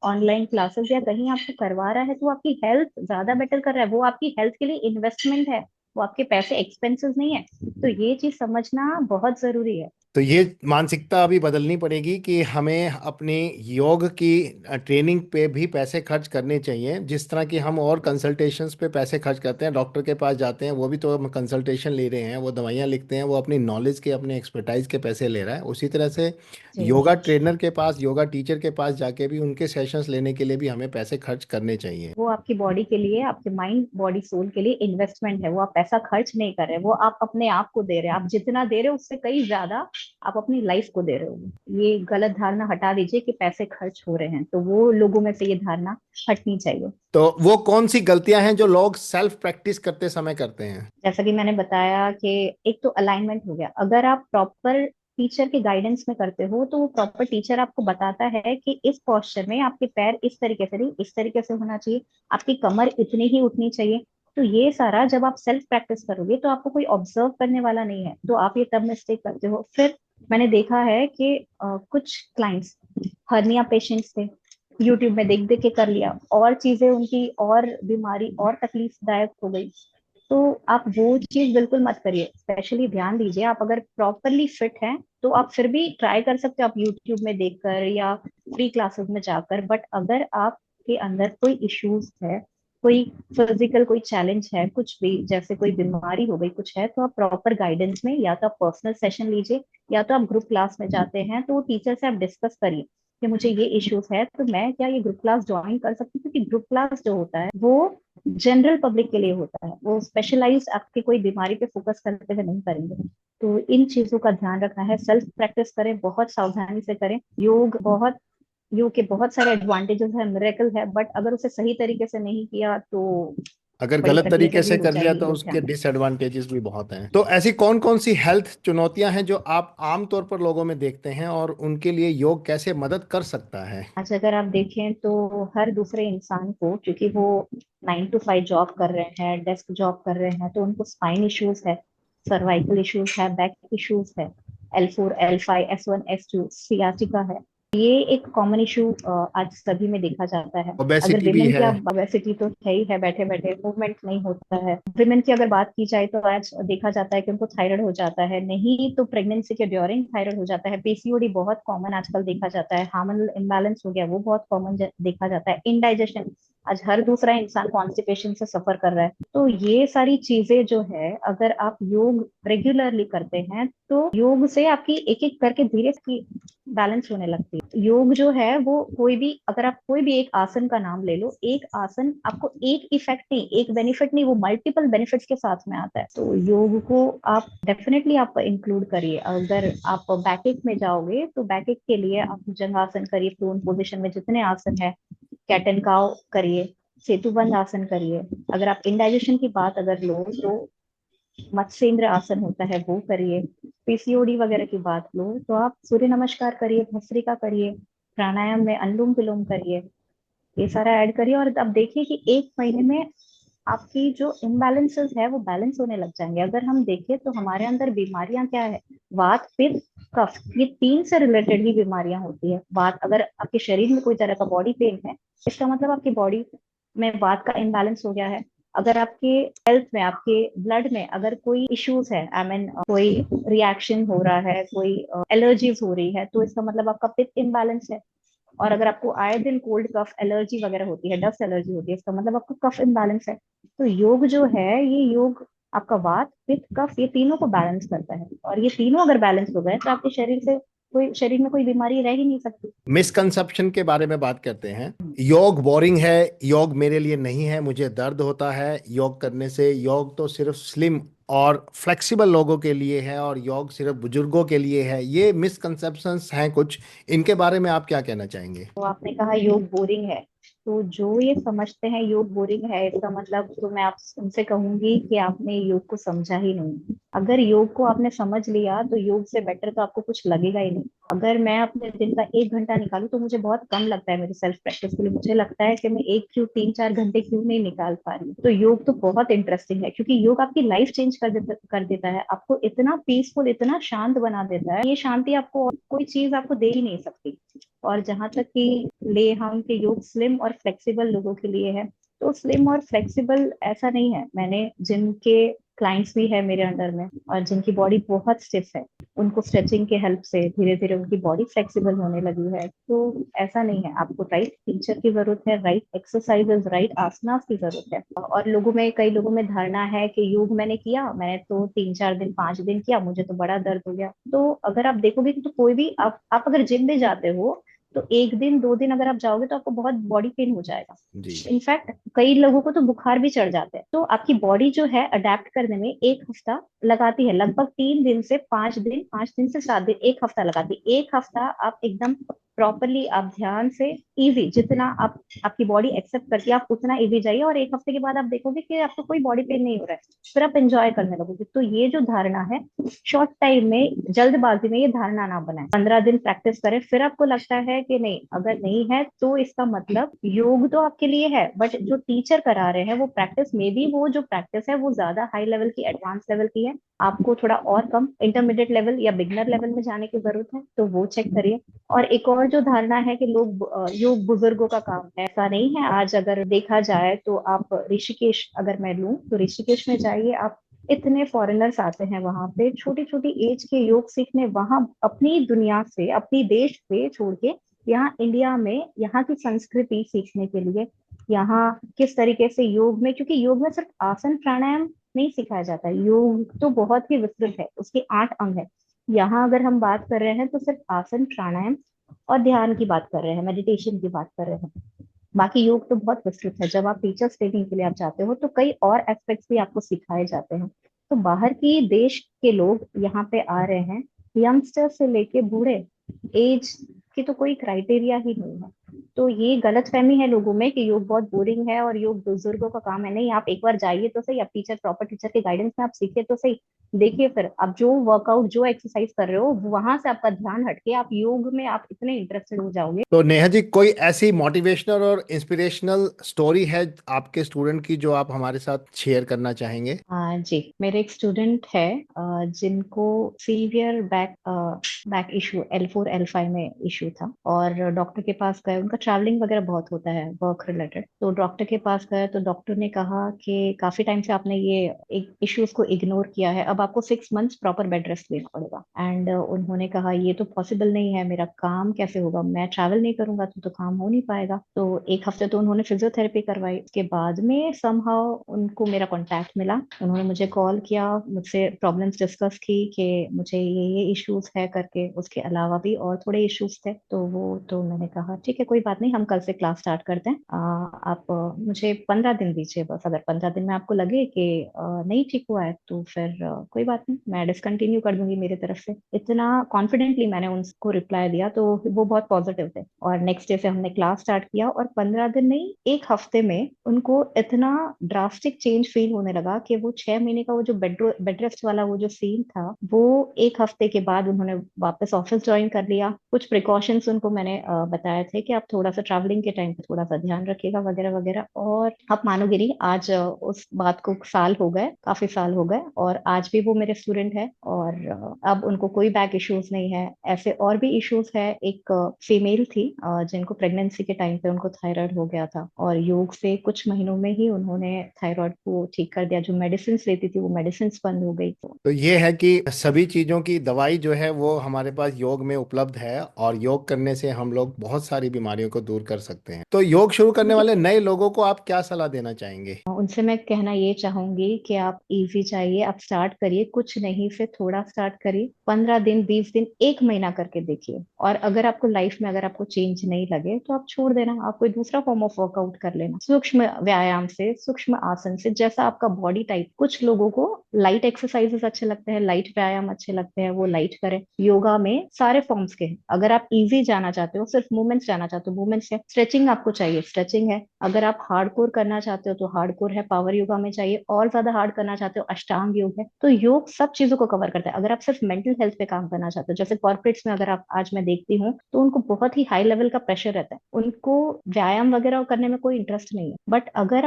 ऑनलाइन क्लासेस या कहीं आपको करवा रहा है, तो वो आपकी हेल्थ ज्यादा बेटर कर रहा है, वो आपकी हेल्थ के लिए इन्वेस्टमेंट है, वो आपके पैसे एक्सपेंसेस नहीं है। तो ये चीज समझना बहुत जरूरी है। तो ये मानसिकता अभी बदलनी पड़ेगी कि हमें अपनी योग की ट्रेनिंग पे भी पैसे खर्च करने चाहिए। जिस तरह की हम और कंसल्टेशंस पे पैसे खर्च करते हैं, डॉक्टर के पास जाते हैं, वो भी तो हम कंसल्टेशन ले रहे हैं, वो दवाइयाँ लिखते हैं, वो अपनी नॉलेज के, अपने एक्सपर्टाइज के पैसे ले रहा है। उसी तरह से जी। योगा ट्रेनर के पास, योगा टीचर के पास जाके भी उनके सेशंस लेने के लिए भी हमें पैसे खर्च करने चाहिए। वो आपकी बॉडी के लिए, आपके माइंड बॉडी सोल के लिए इन्वेस्टमेंट है। वो आप पैसा खर्च नहीं कर रहे, वो आप अपने आप को दे रहे हैं। आप जितना दे रहे हो उससे कहीं ज्यादा आप अपनी लाइफ को दे रहे हो। ये गलत धारणा हटा दीजिए कि पैसे खर्च हो रहे हैं, तो वो लोगों में से ये धारणा हटनी चाहिए। तो वो कौन सी गलतियां हैं जो लोग सेल्फ प्रैक्टिस करते समय करते हैं? जैसा कि मैंने बताया कि एक तो अलाइनमेंट हो गया। अगर आप प्रॉपर टीचर के गाइडेंस में करते हो तो वो प्रॉपर टीचर आपको बताता है कि इस पोस्चर में आपके पैर इस तरीके से नहीं, इस तरीके से होना चाहिए, आपकी कमर इतनी ही उठनी चाहिए। तो ये सारा जब आप सेल्फ प्रैक्टिस करोगे तो आपको कोई ऑब्जर्व करने वाला नहीं है, तो आप ये तब मिस्टेक करते हो। फिर मैंने देखा है कि कुछ क्लाइंट्स हर्निया पेशेंट्स थे, यूट्यूब में देख देख के कर लिया, और चीजें उनकी और बीमारी और तकलीफदायक हो गई। तो आप वो चीज बिल्कुल मत करिए। स्पेशली ध्यान दीजिए, आप अगर प्रॉपरली फिट हैं तो आप फिर भी ट्राई कर सकते हो, आप यूट्यूब में देखकर या फ्री क्लासेस में जाकर। बट अगर आपके अंदर कोई इश्यूज है, कोई फिजिकल कोई चैलेंज है, कुछ भी जैसे कोई बीमारी हो गई, कुछ है, तो आप प्रॉपर गाइडेंस में या तो आप पर्सनल सेशन लीजिए या तो आप ग्रुप क्लास में जाते हैं तो टीचर से आप डिस्कस करिए कि मुझे ये इश्यूज है, तो मैं क्या ये ग्रुप क्लास ज्वाइन कर सकती हूँ? क्योंकि ग्रुप क्लास जो होता है वो जनरल पब्लिक के लिए होता है, वो स्पेशलाइज आपकी कोई बीमारी पे फोकस करते हुए नहीं करेंगे। तो इन चीजों का ध्यान रखना है। सेल्फ प्रैक्टिस करें, बहुत सावधानी से करें। योग के बहुत सारे एडवांटेजेस है, मिरेकल है, बट अगर उसे सही तरीके से नहीं किया तो अगर बड़ी गलत तरीके तकलीफें भी से हो कर लिया जाएंगी, तो ये उसके ध्यान रखें। डिसएडवांटेजेस भी बहुत हैं। तो ऐसी कौन कौन सी हेल्थ चुनौतियां हैं जो आप आमतौर पर लोगों में देखते हैं और उनके लिए योग कैसे मदद कर सकता है? आज अगर आप देखें तो हर दूसरे इंसान को, क्योंकि वो 9 to 5 जॉब कर रहे हैं, डेस्क जॉब कर रहे हैं, तो उनको स्पाइन इश्यूज है, सर्वाइकल इश्यूज है, बैक इश्यूज है, L4 L5 S1 S2 sciatica है। ये एक कॉमन इशू आज सभी में देखा जाता है। अगर ओबेसिटी भी विमेन की, है। आप ओबेसिटी तो है ही है, बैठे बैठे मूवमेंट नहीं होता है। विमेन की अगर बात की जाए तो आज देखा जाता है कि उनको थायराइड हो जाता है, नहीं तो प्रेगनेंसी के ड्यूरिंग थायराइड हो जाता है। पीसीओडी बहुत कॉमन आजकल देखा जाता है। हार्मोनल इम्बैलेंस हो गया, वो बहुत कॉमन देखा जाता है। इनडाइजेशन, आज हर दूसरा इंसान कॉन्स्टिपेशन से सफर कर रहा है। तो ये सारी चीजें जो है, अगर आप योग रेगुलरली करते हैं तो योग से आपकी एक एक करके धीरे से बैलेंस होने लगती है। योग जो है वो कोई भी, अगर आप कोई भी एक आसन का नाम ले लो, एक आसन आपको एक इफेक्ट नहीं, एक बेनिफिट नहीं, वो मल्टीपल बेनिफिट्स के साथ में आता है। तो योग को आप डेफिनेटली आप इंक्लूड करिए। अगर आप बैकएक में जाओगे तो बैकएक के लिए आप भुजंगासन करिए, प्रोन पोजिशन में जितने आसन है, कैट एंड काउ करिए, सेतुबंद आसन करिए। अगर आप इंडाइजेशन की बात अगर लो तो मत्स्येंद्र आसन होता है, वो करिए। पीसीओडी वगैरह की बात लो तो आप सूर्य नमस्कार करिए, भस्त्रिका करिए, प्राणायाम में अनुलोम विलोम करिए। ये सारा ऐड करिए और अब देखिए कि एक महीने में आपकी जो इम्बैलेंसेस है वो बैलेंस होने लग जाएंगे। अगर हम देखें तो हमारे अंदर बीमारियां क्या है, वात पित्त कफ, ये तीन से रिलेटेड ही बीमारियां होती है। वात, अगर आपके शरीर में कोई तरह का बॉडी पेन है, इसका मतलब आपकी बॉडी में वात का इम्बैलेंस हो गया है। अगर आपके हेल्थ में, आपके ब्लड में अगर कोई इश्यूज है, आई मीन कोई रिएक्शन हो रहा है, कोई एलर्जीज हो रही है, तो इसका मतलब आपका पित्त इम्बैलेंस है। और अगर आपको आए दिन कोल्ड कफ एलर्जी वगैरह होती है, डस्ट एलर्जी होती है, इसका मतलब आपका कफ इम्बैलेंस है। तो योग जो है, ये योग आपका वात पित्त कफ, ये तीनों को बैलेंस करता है। और ये तीनों अगर बैलेंस हो गए तो आपके शरीर से कोई, शरीर में कोई बीमारी रह ही नहीं सकती। मिसकंसेप्शन के बारे में बात करते हैं। योग बोरिंग है, योग मेरे लिए नहीं है, मुझे दर्द होता है योग करने से, योग तो सिर्फ स्लिम और फ्लेक्सिबल लोगों के लिए है और योग सिर्फ बुजुर्गों के लिए है, ये मिसकंसेप्शंस हैं कुछ। इनके बारे में आप क्या कहना चाहेंगे? तो आपने कहा योग बोरिंग है, तो जो ये समझते हैं योग बोरिंग है, इसका मतलब तो मैं आप उनसे कहूंगी कि आपने योग को समझा ही नहीं। अगर योग को आपने समझ लिया तो योग से बेटर तो आपको कुछ लगेगा ही नहीं। अगर मैं अपने दिन का 1 घंटा निकालूं तो मुझे बहुत कम लगता है मेरी सेल्फ प्रैक्टिस के लिए। मुझे लगता है कि मैं एक क्यों 3-4 घंटे क्यों नहीं निकाल पा रही हूँ। तो योग तो बहुत इंटरेस्टिंग है, क्योंकि योग आपकी लाइफ चेंज कर देता है। आपको इतना पीसफुल, इतना शांत बना देता है, ये शांति आपको और कोई चीज आपको दे ही नहीं सकती। और जहां तक कि ले हम के योग स्लिम और फ्लेक्सिबल लोगों के लिए है, तो स्लिम और फ्लेक्सिबल ऐसा नहीं है। मैंने जिनके क्लाइंट्स भी है मेरे अंडर में और जिनकी बॉडी बहुत स्टिफ है, उनको स्ट्रेचिंग के हेल्प से धीरे धीरे उनकी बॉडी फ्लेक्सिबल होने लगी है। तो ऐसा नहीं है, आपको राइट टीचर की जरूरत है, राइट एक्सरसाइजेस, राइट आसनास की जरूरत है। और लोगों में, कई लोगों में धारणा है कि योग मैंने किया, मैंने तो 3-4 दिन 5 दिन किया, मुझे तो बड़ा दर्द हो गया। तो अगर आप देखोगे तो कोई भी, आप अगर जिम में जाते हो तो 1 दिन 2 दिन अगर आप जाओगे तो आपको बहुत बॉडी पेन हो जाएगा। जी। इनफैक्ट कई लोगों को तो बुखार भी चढ़ जाते हैं। तो आपकी बॉडी जो है अडेप्ट करने में 1 हफ्ता लगाती है, लगभग 3 दिन से 5 दिन, 5 दिन से 7 दिन, 1 हफ्ता लगाती है। 1 हफ्ता आप एकदम प्रॉपरली, आप ध्यान से, इजी जितना आप, आपकी बॉडी एक्सेप्ट करती है, आप उतना इजी जाइए। और 1 हफ्ते के बाद आप देखोगे कि आपको कोई बॉडी पेन नहीं हो रहा है, फिर आप एंजॉय करने लगोगे। तो ये जो धारणा है, शॉर्ट टाइम में, जल्दबाजी में ये धारणा ना बनाए। 15 दिन प्रैक्टिस करें, फिर आपको लगता है कि नहीं, अगर नहीं है तो इसका मतलब योग तो आपके लिए है, बट जो टीचर करा रहे हैं वो प्रैक्टिस में भी, वो जो प्रैक्टिस है वो ज्यादा हाई लेवल की, एडवांस लेवल की है। आपको थोड़ा और कम इंटरमीडिएट लेवल या बिगनर लेवल में जाने की जरूरत है, तो वो चेक करिए। और एक और जो धारणा है कि लोग योग बुजुर्गों का काम है, ऐसा नहीं है। आज अगर देखा जाए तो आप ऋषिकेश, अगर मैं लूं तो ऋषिकेश में जाइए आप, इतने फॉरेनर्स आते हैं वहां पे छोटी छोटी एज के योग सीखने, वहां अपनी दुनिया से, अपनी देश से छोड़ के यहाँ इंडिया में यहाँ की संस्कृति सीखने के लिए। यहाँ किस तरीके से योग में, क्योंकि योग में सिर्फ आसन प्राणायाम नहीं सिखाया जाता है, योग तो बहुत ही विस्तृत है, उसके 8 अंग है। यहाँ अगर हम बात कर रहे हैं तो सिर्फ आसन प्राणायाम और ध्यान की बात कर रहे हैं, मेडिटेशन की बात कर रहे हैं। बाकी योग तो बहुत विस्तृत है। जब आप टीचर्स ट्रेनिंग के लिए आप जाते हो तो कई और एस्पेक्ट्स भी आपको सिखाए जाते हैं। तो बाहर की देश के लोग यहाँ पे आ रहे हैं, यंगस्टर से लेके बूढ़े, एज की तो कोई क्राइटेरिया ही नहीं है। तो ये गलतफहमी है लोगों में कि योग बहुत बोरिंग है और योग बुजुर्गों का काम है। नहीं, आप एक बार जाइए तो सही, आप प्रॉपर टीचर के गाइडेंस में आप सीखिए तो सही। देखिए फिर आप जो वर्कआउट जो एक्सरसाइज कर रहे हो वहां से आपका ध्यान हटके आप योग में आप इतने इंटरेस्टेड हो जाओगे। तो नेहा जी, कोई ऐसी मोटिवेशनल और इंस्पिरेशनल स्टोरी है आपके स्टूडेंट की जो आप हमारे साथ शेयर करना चाहेंगे? हाँ जी, मेरे एक स्टूडेंट है जिनको severe back issue L4 L5 में इशू था, और डॉक्टर के पास गए। उनका ट्रैवलिंग वगैरह बहुत होता है वर्क रिलेटेड, तो डॉक्टर के पास गए तो डॉक्टर ने कहा कि काफी टाइम से आपने ये इश्यूज को इग्नोर किया है, अब आपको 6 मंथ्स प्रॉपर बेड रेस्ट लेना पड़ेगा। एंड उन्होंने कहा ये तो पॉसिबल नहीं है, मेरा काम कैसे होगा, मैं ट्रैवल नहीं करूंगा तो काम हो नहीं पाएगा। तो एक हफ्ते तो उन्होंने फिजियोथेरेपी करवाई। उसके बाद में समहाउ उनको मेरा कॉन्टैक्ट मिला, उन्होंने मुझे कॉल किया, मुझसे प्रॉब्लम्स डिस्कस की कि मुझे ये इश्यूज है करके, उसके अलावा भी और थोड़े इश्यूज थे। तो मैंने कहा ठीक है कोई बात नहीं, हम कल से क्लास स्टार्ट करते हैं। आप मुझे 15 दिन दीजिए बस, अगर 15 दिन में आपको लगे कि नहीं ठीक हुआ है तो फिर कोई बात नहीं, मैं डिसकंटिन्यू कर दूंगी मेरी तरफ से। इतना कॉन्फिडेंटली मैंने उनको रिप्लाई दिया, तो वो बहुत पॉजिटिव थे। और नेक्स्ट डे से हमने क्लास स्टार्ट किया, और 15 दिन नहीं, एक हफ्ते में उनको इतना ड्रास्टिक चेंज फील होने लगा कि वो 6 महीने का वो जो बेड रेस्ट वाला वो जो सीन था, वो एक हफ्ते के बाद उन्होंने वापस ऑफिस ज्वाइन कर लिया। कुछ प्रिकॉशंस उनको मैंने बताए थे कि आप थोड़ा सा ट्रैवलिंग के टाइम पे थोड़ा सा ध्यान रखिएगा वगैरह वगैरह। और आप मानोगे नहीं, आज उस बात को साल हो गए, काफी साल हो गए, और आज भी वो मेरे स्टूडेंट है। और अब उनको कोई बैक इश्यूज नहीं है। ऐसे और भी इश्यूज है, एक फीमेल थी जिनको प्रेगनेंसी के टाइम पे उनको थायराइड हो गया था, और योग से कुछ महीनों में ही उन्होंने थायराइड को ठीक कर दिया। जो मेडिसिन लेती थी वो मेडिसिन बंद हो गई। तो ये है कि सभी चीज़ों की दवाई जो है वो हमारे पास योग में उपलब्ध है, और योग करने से हम लोग बहुत सारी बीमारियों को दूर कर सकते हैं। तो योग शुरू करने वाले नए लोगों को आप क्या सलाह देना चाहेंगे? उनसे मैं कहना ये चाहूंगी कि आप इजी चाहिए, आप स्टार्ट करिए, कुछ नहीं से थोड़ा स्टार्ट करिए, 15 दिन 20 दिन 1 महीना करके देखिए। और अगर आपको लाइफ में अगर आपको चेंज नहीं लगे तो आप छोड़ देना, आप कोई दूसरा फॉर्म ऑफ वर्कआउट कर लेना, सूक्ष्म व्यायाम से, सूक्ष्म आसन से, जैसा आपका बॉडी टाइप। कुछ लोगों को लाइट एक्सरसाइजेस अच्छे लगते हैं, लाइट व्यायाम अच्छे लगते हैं, वो लाइट करें। योगा में सारे फॉर्म्स के हैं। अगर आप इजी जाना चाहते हो, सिर्फ मूवमेंट्स जाना चाहते हो, मूवमेंट्स है। स्ट्रेचिंग आपको चाहिए, स्ट्रेचिंग है। अगर आप हार्डकोर करना चाहते हो तो हार्डकोर है, पावर योगा में चाहिए। और ज्यादा हार्ड करना चाहते हो, अष्टांग योग है। तो योग सब चीजों को कवर करता है। अगर आप सिर्फ मेंटल हेल्थ पे काम करना चाहते हो, जैसे कॉर्पोरेट्स में अगर आप, आज मैं देखती हूँ तो उनको बहुत ही हाई लेवल का प्रेशर रहता है, उनको व्यायाम वगैरह करने में कोई इंटरेस्ट नहीं है। बट अगर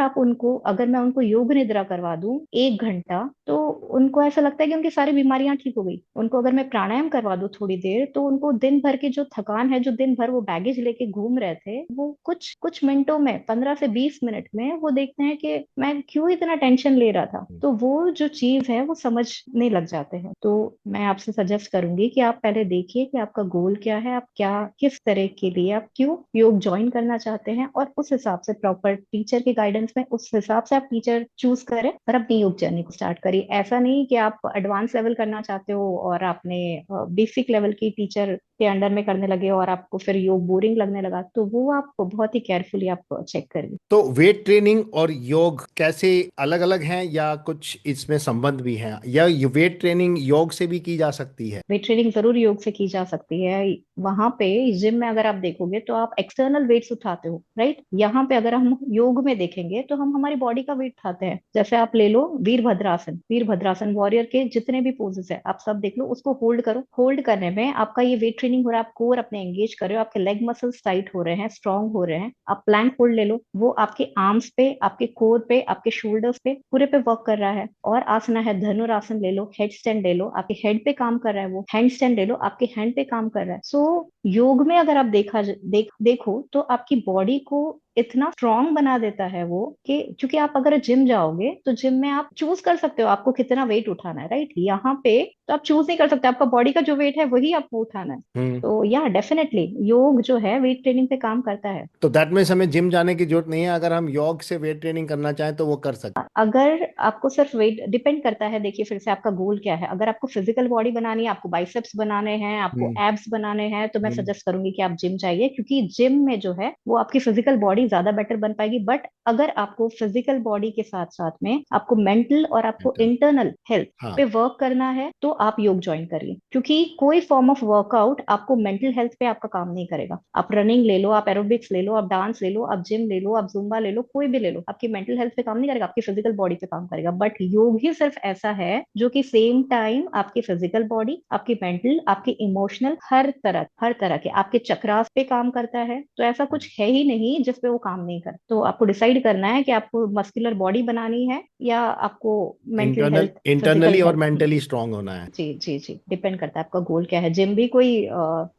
मैं उनको योग निद्रा करवा दूं 1 घंटा, तो उनको ऐसा लगता है कि उनकी सारी बीमारियां ठीक हो गई। उनको अगर मैं प्राणायाम करवा दूं थोड़ी देर, तो उनको दिन भर की जो थकान है, जो दिन भर वो बैगेज लेके घूम रहे थे, वो कुछ कुछ मिनटों में, 15 से 20 मिनट में वो देखते हैं कि मैं क्यों इतना टेंशन ले रहा था। तो वो जो चीज है वो समझने लग जाते हैं। तो मैं आपसे सजेस्ट करूंगी कि आप पहले देखिए कि आपका गोल क्या है, आप क्या, किस तरह के लिए आप क्यों योग ज्वाइन करना चाहते हैं, और उस हिसाब से प्रॉपर टीचर के गाइडेंस में, उस हिसाब से आप टीचर चूज करें और अपनी योग जर्नी को स्टार्ट करिए। ऐसा नहीं कि आप एडवांस लेवल करना चाहते हो और आपने बेसिक लेवल की टीचर के अंडर में करने लगे और आपको फिर योग बोरिंग लगने लगा, तो वो आप बहुत ही केयरफुली आप चेक करिए। तो वेट ट्रेनिंग और योग कैसे अलग अलग हैं, या कुछ इसमें संबंध भी है, या ये वेट ट्रेनिंग योग से भी की जा सकती है? वेट ट्रेनिंग जरूर योग से की जा सकती है। वहां पे जिम में अगर आप देखोगे तो आप एक्सटर्नल वेट्स उठाते हो, राइट। यहाँ पे अगर हम योग में देखेंगे तो हम हमारी बॉडी का वेट उठाते हैं। जैसे आप ले लो वीरभद्रासन, वीरभद्रासन वॉरियर के जितने भी पोजेस है आप सब देख लो, उसको होल्ड करो। होल्ड करने में आपका ये वेट ट्रेनिंग हो रहा है, आप कोर अपने एंगेज कर रहे हो, आपके लेग मसल्स टाइट हो रहे हैं, स्ट्रांग हो रहे हैं। आप प्लैंक होल्ड ले लो, वो आपके आर्म्स पे, आपके कोर पे, आपके शोल्डर्स पे, पूरे पे वर्क कर रहा है। और आसना है धनुरासन ले लो, हेड स्टैंड ले लो, आपके हेड पे काम कर रहा है। वो हैंड स्टैंड ले लो, आपके हैंड पे काम कर रहा है। सो योग में अगर आप देखो तो आपकी बॉडी को इतना स्ट्रांग बना देता है वो, कि क्योंकि आप अगर जिम जाओगे तो जिम में आप चूज कर सकते हो आपको कितना वेट उठाना है, राइट। यहाँ पे तो आप चूज नहीं कर सकते, आपका बॉडी का जो वेट है वही आपको उठाना है। हम्म। तो या डेफिनेटली योग जो है वेट ट्रेनिंग पे काम करता है। तो दैट मीन्स हमें जिम जाने की जरूरत नहीं है, अगर हम योग से वेट ट्रेनिंग करना चाहें तो वो कर सकते अगर आपको सिर्फ वेट डिपेंड करता है, देखिए फिर से आपका गोल क्या है। अगर आपको फिजिकल बॉडी बनानी है, आपको बाइसेप्स बनाने हैं, आपको हैं। एब्स बनाने हैं, तो मैं मैं सजेस्ट करूंगी कि आप जिम जाइए, क्योंकि जिम में जो है वो आपकी फिजिकल बॉडी ज्यादा बेटर बन पाएगी। बट अगर आपको फिजिकल बॉडी के साथ साथ में आपको मेंटल और आपको मेंटल। इंटरनल हेल्थ हाँ। पे वर्क करना है, तो आप योग ज्वाइन करिए। क्योंकि कोई फॉर्म ऑफ वर्कआउट आपको मेंटल हेल्थ पे आपका काम नहीं करेगा। आप रनिंग ले लो, आप एरोबिक्स ले लो, आप डांस ले लो, आप जिम ले लो, आप जुम्बा ले लो, कोई भी ले लो, आपकी मेंटल हेल्थ पे काम नहीं करेगा, आपकी फिजिकल बॉडी पे काम करेगा। बट योग ही सिर्फ ऐसा है जो कि सेम टाइम आपकी फिजिकल बॉडी, आपकी मेंटल, आपकी इमोशनल, हर तरह के आपके चक्रास पे काम करता है। तो ऐसा कुछ है ही नहीं जिसपे वो काम नहीं करता। तो आपको डिसाइड करना है कि आपको मस्कुलर बॉडी बनानी है या आपको मेंटल हेल्थ, फिजिकल इंटरनली और हेल्थ। मेंटली स्ट्रांग होना है। जी जी जी, डिपेंड करता है आपका गोल क्या है। जिम भी कोई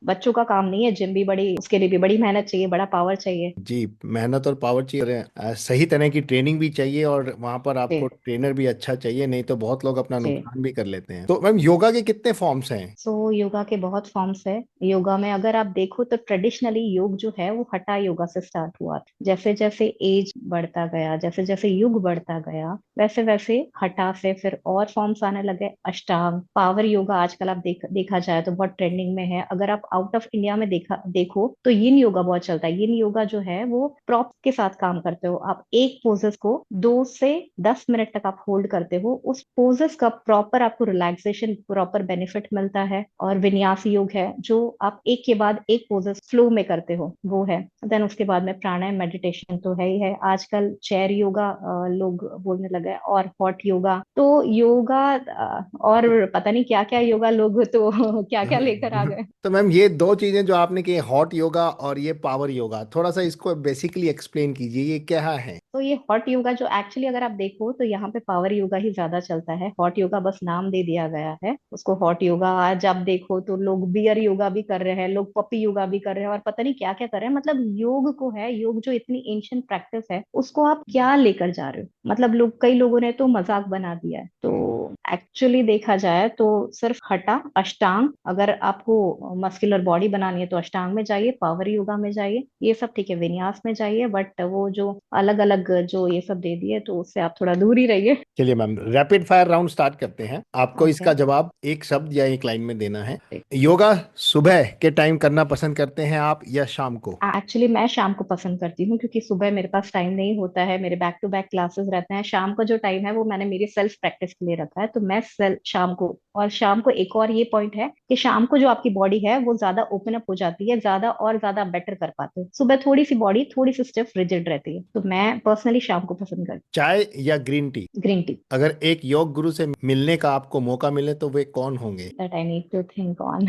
बच्चों का काम नहीं है। जिम भी बड़ी, उसके लिए भी बड़ी मेहनत चाहिए, बड़ा पावर चाहिए। जी, मेहनत और पावर चाहिए और सही तरह की ट्रेनिंग भी चाहिए, और वहां पर जी आपको ट्रेनर भी अच्छा चाहिए, नहीं तो बहुत लोग अपना जी। नुकसान भी कर लेते हैं। तो मैम, योगा के कितने फॉर्म्स हैं? योगा के बहुत फॉर्म्स है। योगा में अगर आप देखो तो ट्रेडिशनली योग जो है वो हठा योगा से स्टार्ट हुआ। जैसे जैसे एज बढ़ता गया, जैसे जैसे युग बढ़ता गया, वैसे वैसे हठा से फिर और फॉर्म्स आने लगे। अष्टांग, पावर योगा आजकल आप देखा जाए तो बहुत ट्रेंडिंग में है। अगर आप आउट ऑफ इंडिया में देखो तो यिन योगा बहुत चलता है। यिन योगा जो है वो प्रॉप्स के साथ काम करते हो। आप एक पोजेस को 2 से 10 मिनट तक आप होल्ड करते हो। उस पोजेस का प्रॉपर आपको रिलैक्सेशन, प्रॉपर बेनिफिट मिलता है। और विन्यास योग है जो आप एक के बाद एक पोजेस फ्लो में करते हो, वो है। देन उसके बाद में प्राणायाम, मेडिटेशन तो है ही है। आजकल चेयर योगा लोग बोलने लगे हैं, और हॉट योगा। तो योगा और पता नहीं क्या क्या योगा लोग तो क्या क्या लेकर आ गए। तो मैम, ये दो चीजें जो आपने की, हॉट योगा और ये पावर योगा, थोड़ा सा इसको बेसिकली एक्सप्लेन कीजिए, ये क्या है? तो ये हॉट योगा जो एक्चुअली अगर आप देखो तो यहाँ पे पावर योगा ही ज्यादा चलता है। हॉट योगा बस नाम दे दिया गया है उसको हॉट योगा। आज आप देखो तो लोग बियर योगा भी कर रहे हैं, लोग पपी योगा भी कर रहे हैं, और पता नहीं क्या क्या कर रहे हैं। मतलब योग को है, योग जो इतनी एंशियंट प्रैक्टिस है उसको आप क्या लेकर जा रहे हो। मतलब लोग, कई लोगों ने तो मजाक बना दिया है। तो एक्चुअली देखा जाए तो सिर्फ हटा, अष्टांग, अगर आपको मस्कुलर बॉडी बनानी है तो अष्टांग में जाइए, पावर योगा में जाइए, ये सब ठीक है, विन्यास में जाइए। बट वो जो अलग अलग जो ये सब दे दिए तो उससे आप थोड़ा दूर ही रहिए। चलिए ma'am, rapid fire round start करते हैं। आपको ओके। इसका जवाब एक शब्द या एक लाइन में देना है। योगा सुबह के टाइम करना पसंद करते हैं आप या शाम को? एक्चुअली मैं शाम को पसंद करती हूँ, क्योंकि सुबह मेरे पास टाइम नहीं होता है, मेरे बैक टू बैक क्लासेस रहते हैं। शाम का जो टाइम है वो मैंने मेरी सेल्फ प्रैक्टिस के लिए रखा है, तो मैं शाम को। और शाम को एक और ये पॉइंट है कि शाम को जो आपकी बॉडी है वो ज्यादा ओपन अप हो जाती है, ज्यादा और ज्यादा बेटर कर पाते हो। सुबह थोड़ी सी बॉडी थोड़ी सी स्टिफ रिजिड रहती है, तो मैं पर्सनली शाम को पसंद करती चाय या ग्रीन टी? हूँ। Green tea. अगर एक योग गुरु से मिलने का आपको मौका मिले तो वे कौन होंगे? That I need to think on.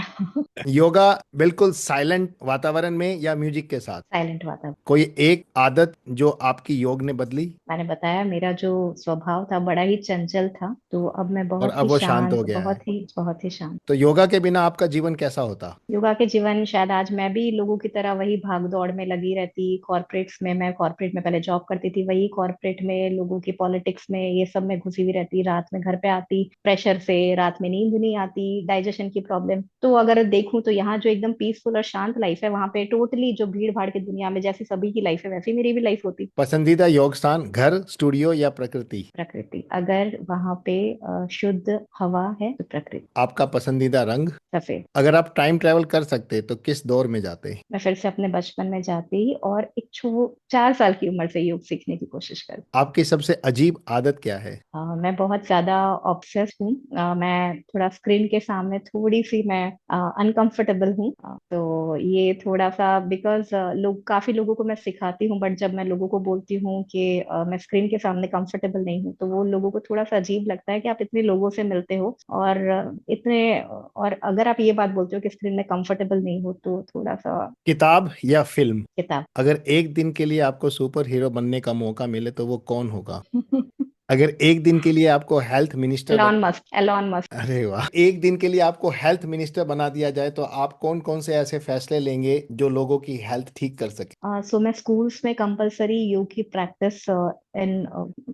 Yoga बिल्कुल साइलेंट वातावरण में या म्यूजिक के साथ? साइलेंट वातावरण। कोई एक आदत जो आपकी योग ने बदली मैंने बताया मेरा जो स्वभाव था बड़ा ही चंचल था, तो अब मैं और बहुत अब ही वो शांत हो शांत, गया है? बहुत ही शांत। तो योगा के बिना आपका जीवन कैसा होता? योगा के जीवन, शायद आज मैं भी लोगों की तरह वही भाग दौड़ में लगी रहती। कॉर्पोरेट्स में, मैं कॉर्पोरेट में पहले जॉब करती थी, वही कॉर्पोरेट में लोगों की पॉलिटिक्स में ये सब में घुसी हुई रहती। रात में घर पे आती प्रेशर से, रात में नींद नहीं आती, डाइजेशन की प्रॉब्लम। तो अगर देखूं तो यहाँ जो एकदम पीसफुल और शांत लाइफ है, वहां पे टोटली जो भीड़ भाड़ की दुनिया में जैसी सभी की लाइफ है वैसी मेरी भी लाइफ होती। पसंदीदा योग स्थान घर, स्टूडियो या प्रकृति? प्रकृति। अगर वहां पे शुद्ध हवा है तो प्रकृति। आपका पसंदीदा रंग? सफेद। अगर आप टाइम ट्रेवल कर सकते तो किस दौर में जाते? मैं फिर से अपने बचपन में जाती और एक 4 साल की उम्र से योग सीखने की कोशिश करती। आपकी सबसे अजीब आदत क्या है? मैं बहुत ज्यादा ऑब्सेस्ड हूँ। मैं थोड़ा स्क्रीन के सामने थोड़ी सी मैं अनकंफर्टेबल हूँ। तो ये थोड़ा सा बिकॉज काफी लोगों को मैं सिखाती हूँ, बट जब मैं लोगों को बोलती हूँ कि मैं स्क्रीन के सामने कंफर्टेबल नहीं हूँ, तो वो लोगों को थोड़ा सा अजीब लगता है कि आप इतने लोगों से मिलते हो और और अगर आप ये बात बोलते हो कि स्क्रीन में कंफर्टेबल नहीं हो, तो थोड़ा सा। किताब या फिल्म? किताब। अगर एक दिन के लिए आपको सुपर हीरो बनने का मौका मिले तो वो कौन होगा? अगर एक दिन के लिए आपको health minister Elon Musk, Elon Musk. अरे वाह, एक दिन के लिए आपको हेल्थ मिनिस्टर बना दिया जाए तो आप कौन कौन से ऐसे फैसले लेंगे जो लोगों की हेल्थ ठीक कर सके? सो मैं स्कूल्स में कंपलसरी योग की प्रैक्टिस इन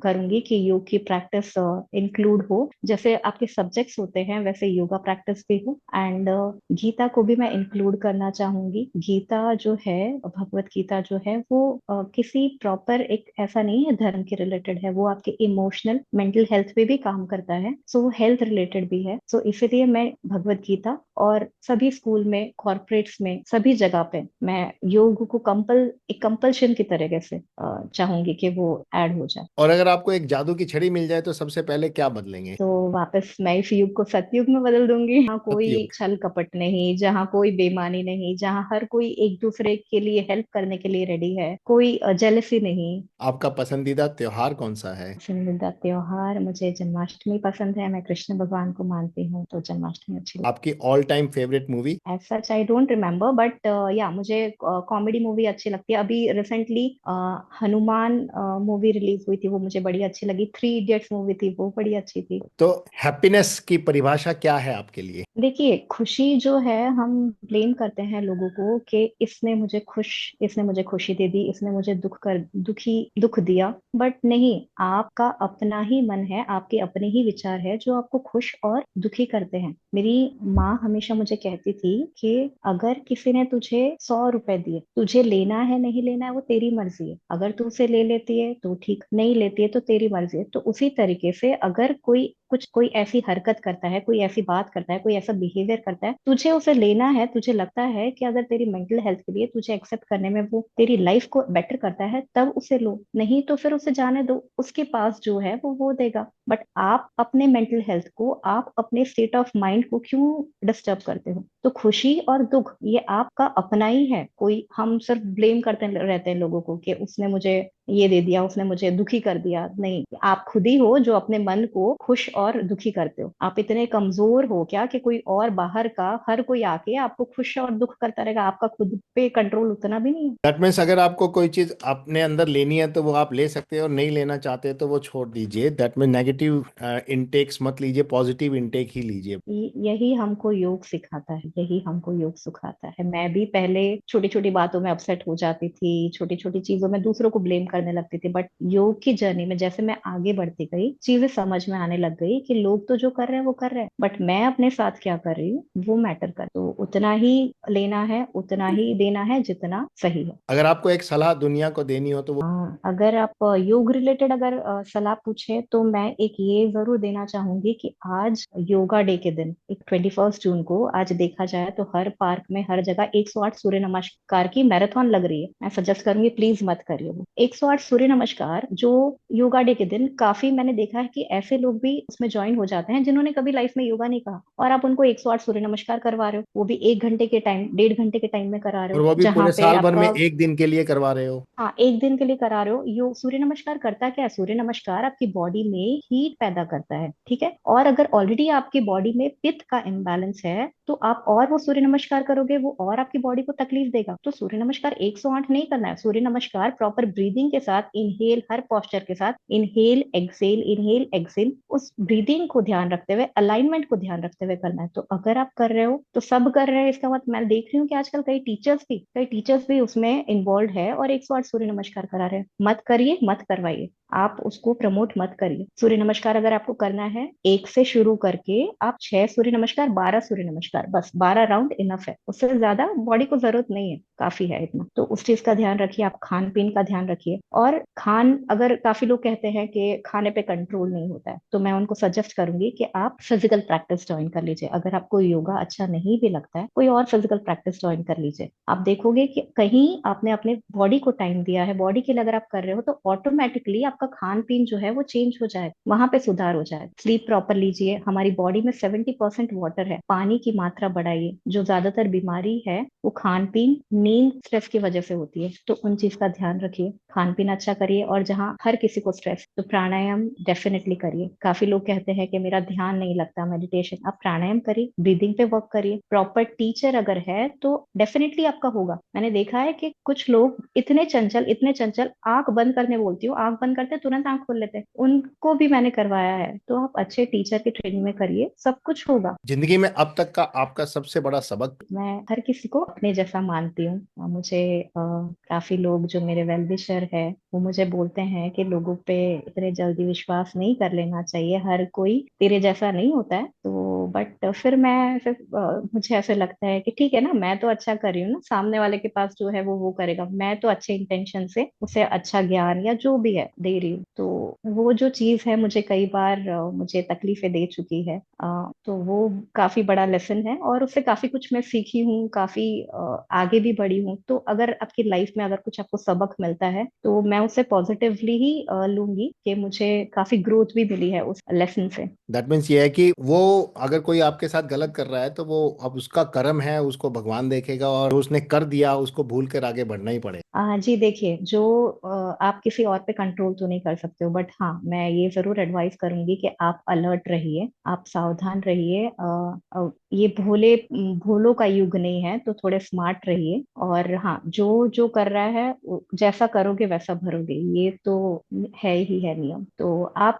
करूंगी कि योग की प्रैक्टिस इंक्लूड हो। जैसे आपके सब्जेक्ट्स होते हैं वैसे योगा प्रैक्टिस भी हो। एंड गीता को भी मैं इंक्लूड करना चाहूंगी। गीता जो है, भगवत गीता जो है वो किसी प्रॉपर एक ऐसा नहीं है धर्म के रिलेटेड है, वो आपके इमोशनल मेंटल हेल्थ पे भी काम करता है। सो वो हेल्थ रिलेटेड भी है। सो इसीलिए मैं भगवत गीता और सभी स्कूल में, कॉर्पोरेट्स में, सभी जगह पे मैं योग को एक कंपल्शन की तरीके से चाहूंगी कि वो ऐड हो जाए। और अगर आपको एक जादू की छड़ी मिल जाए तो सबसे पहले क्या बदलेंगे? तो वापस मैं इस युग को सतयुग में बदल दूंगी, जहाँ कोई सतयुग। छल कपट नहीं, जहाँ कोई बेईमानी नहीं, जहाँ हर कोई एक दूसरे के लिए हेल्प करने के लिए रेडी है, कोई जेलसी नहीं। आपका पसंदीदा त्योहार कौन सा है? पसंदीदा त्योहार मुझे जन्माष्टमी पसंद है, मैं कृष्ण भगवान को मानती हूँ तो जन्माष्टमी अच्छी लगती आपकी ऑल टाइम फेवरेट मूवी? है। As such I don't remember, but yeah मुझे कॉमेडी मूवी अच्छी लगती है। अभी रिसेंटली हनुमान मूवी रिलीज हुई थी, वो मुझे बड़ी अच्छी लगी। थ्री इडियट्स मूवी थी, वो बड़ी अच्छी थी। तो हैप्पीनेस की परिभाषा क्या है आपके लिए? देखिए, खुशी जो है, हम ब्लेम करते हैं लोगों को कि इसने मुझे खुशी दे दी, इसने मुझे दुख दिया। बट नहीं, आपका अपना ही मन है, आपके अपने ही विचार है जो आपको खुश और दुखी करते हैं। मेरी माँ हमेशा मुझे कहती थी कि अगर किसी ने तुझे 100 रुपए दिए, तुझे लेना है नहीं लेना है वो तेरी मर्जी है। अगर तू उसे ले लेती है तो ठीक, नहीं लेती है तो तेरी मर्जी है। तो उसी तरीके से अगर कोई ऐसी हरकत करता है, कोई ऐसी बात करता है, कोई ऐसा बिहेवियर करता है, तुझे उसे लेना है, तुझे लगता है कि अगर तेरी मेंटल हेल्थ के लिए तुझे एक्सेप्ट करने में वो तेरी लाइफ को बेटर करता है, तब उसे लो, नहीं तो फिर उसे जाने दो। उसके पास जो है वो देगा। बट आप अपने मेंटल हेल्थ को, आप अपने स्टेट ऑफ माइंड को क्यों डिस्टर्ब करते हो? तो खुशी और दुख ये आपका अपना ही है। कोई, हम सिर्फ ब्लेम करते रहते हैं लोगों को कि उसने मुझे ये दे दिया, उसने मुझे दुखी कर दिया। नहीं, आप खुद ही हो जो अपने मन को खुश और दुखी करते हो। आप इतने कमजोर हो क्या कि कोई और बाहर का हर कोई आके आपको खुश और दुख करता रहेगा? आपका खुद पे कंट्रोल उतना भी नहीं है। दैट मीन्स अगर आपको कोई चीज अपने अंदर लेनी है तो वो आप ले सकते हैं, और नहीं लेना चाहते तो वो छोड़ दीजिए। दैट मीन नेगेटिव इनटेक्स मत लीजिए, पॉजिटिव इनटेक ही लीजिए। यही हमको योग सिखाता है, यही हमको योग सिखाता है। मैं भी पहले छोटी छोटी बातों में अपसेट हो जाती थी, छोटी छोटी चीजों में दूसरों को ब्लेम करने लगती थी। बट योग की जर्नी में जैसे मैं आगे बढ़ती गई, चीजें समझ में आने लग गई कि लोग तो जो कर रहे हैं वो कर रहे हैं, बट मैं अपने साथ क्या कर रही हूँ वो मैटर कर। तो उतना ही लेना है, उतना ही देना है जितना सही है। अगर आपको एक सलाह दुनिया को देनी हो तो वो? हाँ, अगर आप योग रिलेटेड अगर सलाह पूछे तो मैं एक ये जरूर देना चाहूंगी कि आज योगा डे के दिन, एक 21 जून को, आज देखा जाए तो हर पार्क में, हर जगह 108 सूर्य नमस्कार की मैराथन लग रही है। मैं सजेस्ट करूंगी प्लीज मत करिए वो 108 सूर्य नमस्कार। जो योगा डे के दिन काफी मैंने देखा है कि ऐसे लोग भी उसमें ज्वाइन हो जाते हैं जिन्होंने कभी लाइफ में योगा नहीं कहा, और आप उनको 108 सूर्य नमस्कार करवा रहे हो, वो भी 1 घंटे के टाइम, 1.5 घंटे के टाइम में करा रहे और हो, वो भी जहाँ पूरे पे साल भर में आपका, एक दिन के लिए करवा रहे हो? हाँ, एक दिन के लिए करा रहे हो। यो सूर्य नमस्कार करता क्या है? सूर्य नमस्कार आपकी बॉडी में हीट पैदा करता है, ठीक है? और अगर ऑलरेडी आपकी बॉडी में पित्त का इम्बैलेंस है तो आप और वो सूर्य नमस्कार करोगे, वो और आपकी बॉडी को तकलीफ देगा। तो सूर्य नमस्कार 108 नहीं करना है। सूर्य नमस्कार प्रॉपर ब्रीदिंग के साथ, इनहेल, हर पोस्चर के साथ इनहेल एक्सेल, उस ब्रीदिंग को ध्यान रखते हुए, अलाइनमेंट को ध्यान रखते हुए करना है। तो अगर आप कर रहे हो तो सब कर रहे हैं, इसका मतलब मैं देख रही हूँ कि आजकल कई टीचर्स भी उसमें इन्वॉल्व है और 108 सूर्य नमस्कार करा रहे हैं। मत करिए, मत करवाइए, आप उसको प्रमोट मत करिए। सूर्य नमस्कार अगर आपको करना है, एक से शुरू करके आप 6 सूर्य नमस्कार, 12 सूर्य नमस्कार, बस 12 राउंड इनफ है। उससे ज्यादा बॉडी को जरूरत नहीं है, काफी है इतना। तो उस चीज का ध्यान रखिए। आप खान पीन का ध्यान रखिए। और अगर काफी लोग कहते हैं कि खाने पे कंट्रोल नहीं होता है, तो मैं उनको सजेस्ट करूंगी कि आप फिजिकल प्रैक्टिस ज्वाइन कर लीजिए। अगर आपको योगा अच्छा नहीं भी लगता है, कोई और फिजिकल प्रैक्टिस ज्वाइन कर लीजिए। आप देखोगे कि कहीं आपने अपने बॉडी को टाइम दिया है, बॉडी के लिए अगर आप कर रहे हो, तो ऑटोमेटिकली आपका खान पीन जो है वो चेंज हो जाएगा, वहां पे सुधार हो जाएगा। स्लीप प्रॉपर लीजिए। हमारी बॉडी में 70% वाटर है, पानी की मात्रा बढ़ाइए। जो ज्यादातर बीमारी है वो खान पीन, नींद, स्ट्रेस की वजह से होती है, तो उन चीज का ध्यान रखिए। खान पीन अच्छा करिए। और जहाँ हर किसी को स्ट्रेस, तो प्राणायाम डेफिनेटली करिए। काफी लोग कहते हैं कि मेरा ध्यान नहीं लगता, मेडिटेशन, आप प्राणायाम करिए, ब्रीदिंग पे वर्क करिए। प्रॉपर टीचर अगर है तो डेफिनेटली आपका होगा। मैंने देखा है कि कुछ लोग इतने चंचल, आंख बंद करने बोलती हूँ, आंख बंद करते तुरंत आंख खोल लेते हैं, उनको भी मैंने करवाया है। तो आप अच्छे टीचर की ट्रेनिंग में करिए, सब कुछ होगा। जिंदगी में अब तक का आपका सबसे बड़ा सबक? मैं हर किसी को अपने जैसा मानती हूँ। मुझे काफी लोग जो मेरे वेल विशर है, वो मुझे बोलते हैं कि लोगों पे इतने जल्दी विश्वास नहीं कर लेना चाहिए, हर कोई तेरे जैसा नहीं होता है। तो बट फिर मुझे ऐसे लगता है कि ठीक है ना, मैं तो अच्छा कर रही हूँ ना, सामने वाले के पास जो है वो करेगा, मैं तो अच्छे इंटेंशन से उसे अच्छा ज्ञान या जो भी है दे रही हूँ। तो वो जो चीज है मुझे कई बार मुझे तकलीफें दे चुकी है। तो वो काफी बड़ा लेसन है और उससे काफी कुछ मैं सीखी हूँ, काफी आगे भी बढ़ी हूँ। तो अगर आपकी लाइफ में अगर कुछ आपको सबक मिलता है तो मैं उसे पॉजिटिवली ही लूंगी कि मुझे काफी ग्रोथ भी मिली है उस लेसन से। दैट मीन्स ये है कि वो अगर कोई आपके साथ गलत कर रहा है तो वो अब उसका कर्म है, उसको भगवान देखेगा, और जो उसने कर दिया उसको भूल कर आगे बढ़ना ही पड़ेगा। जी देखिए, जो आप किसी और पे कंट्रोल तो नहीं कर सकते हो, बट हाँ मैं ये जरूर एडवाइस करूंगी कि आप अलर्ट रहिए, आप सावधान रहिए। ये भोलों का युग नहीं है, तो थोड़े स्मार्ट रहिए। और हाँ, जो जो कर रहा है जैसा करोगे वैसा भरोगे, ये तो है ही है नियम। तो आप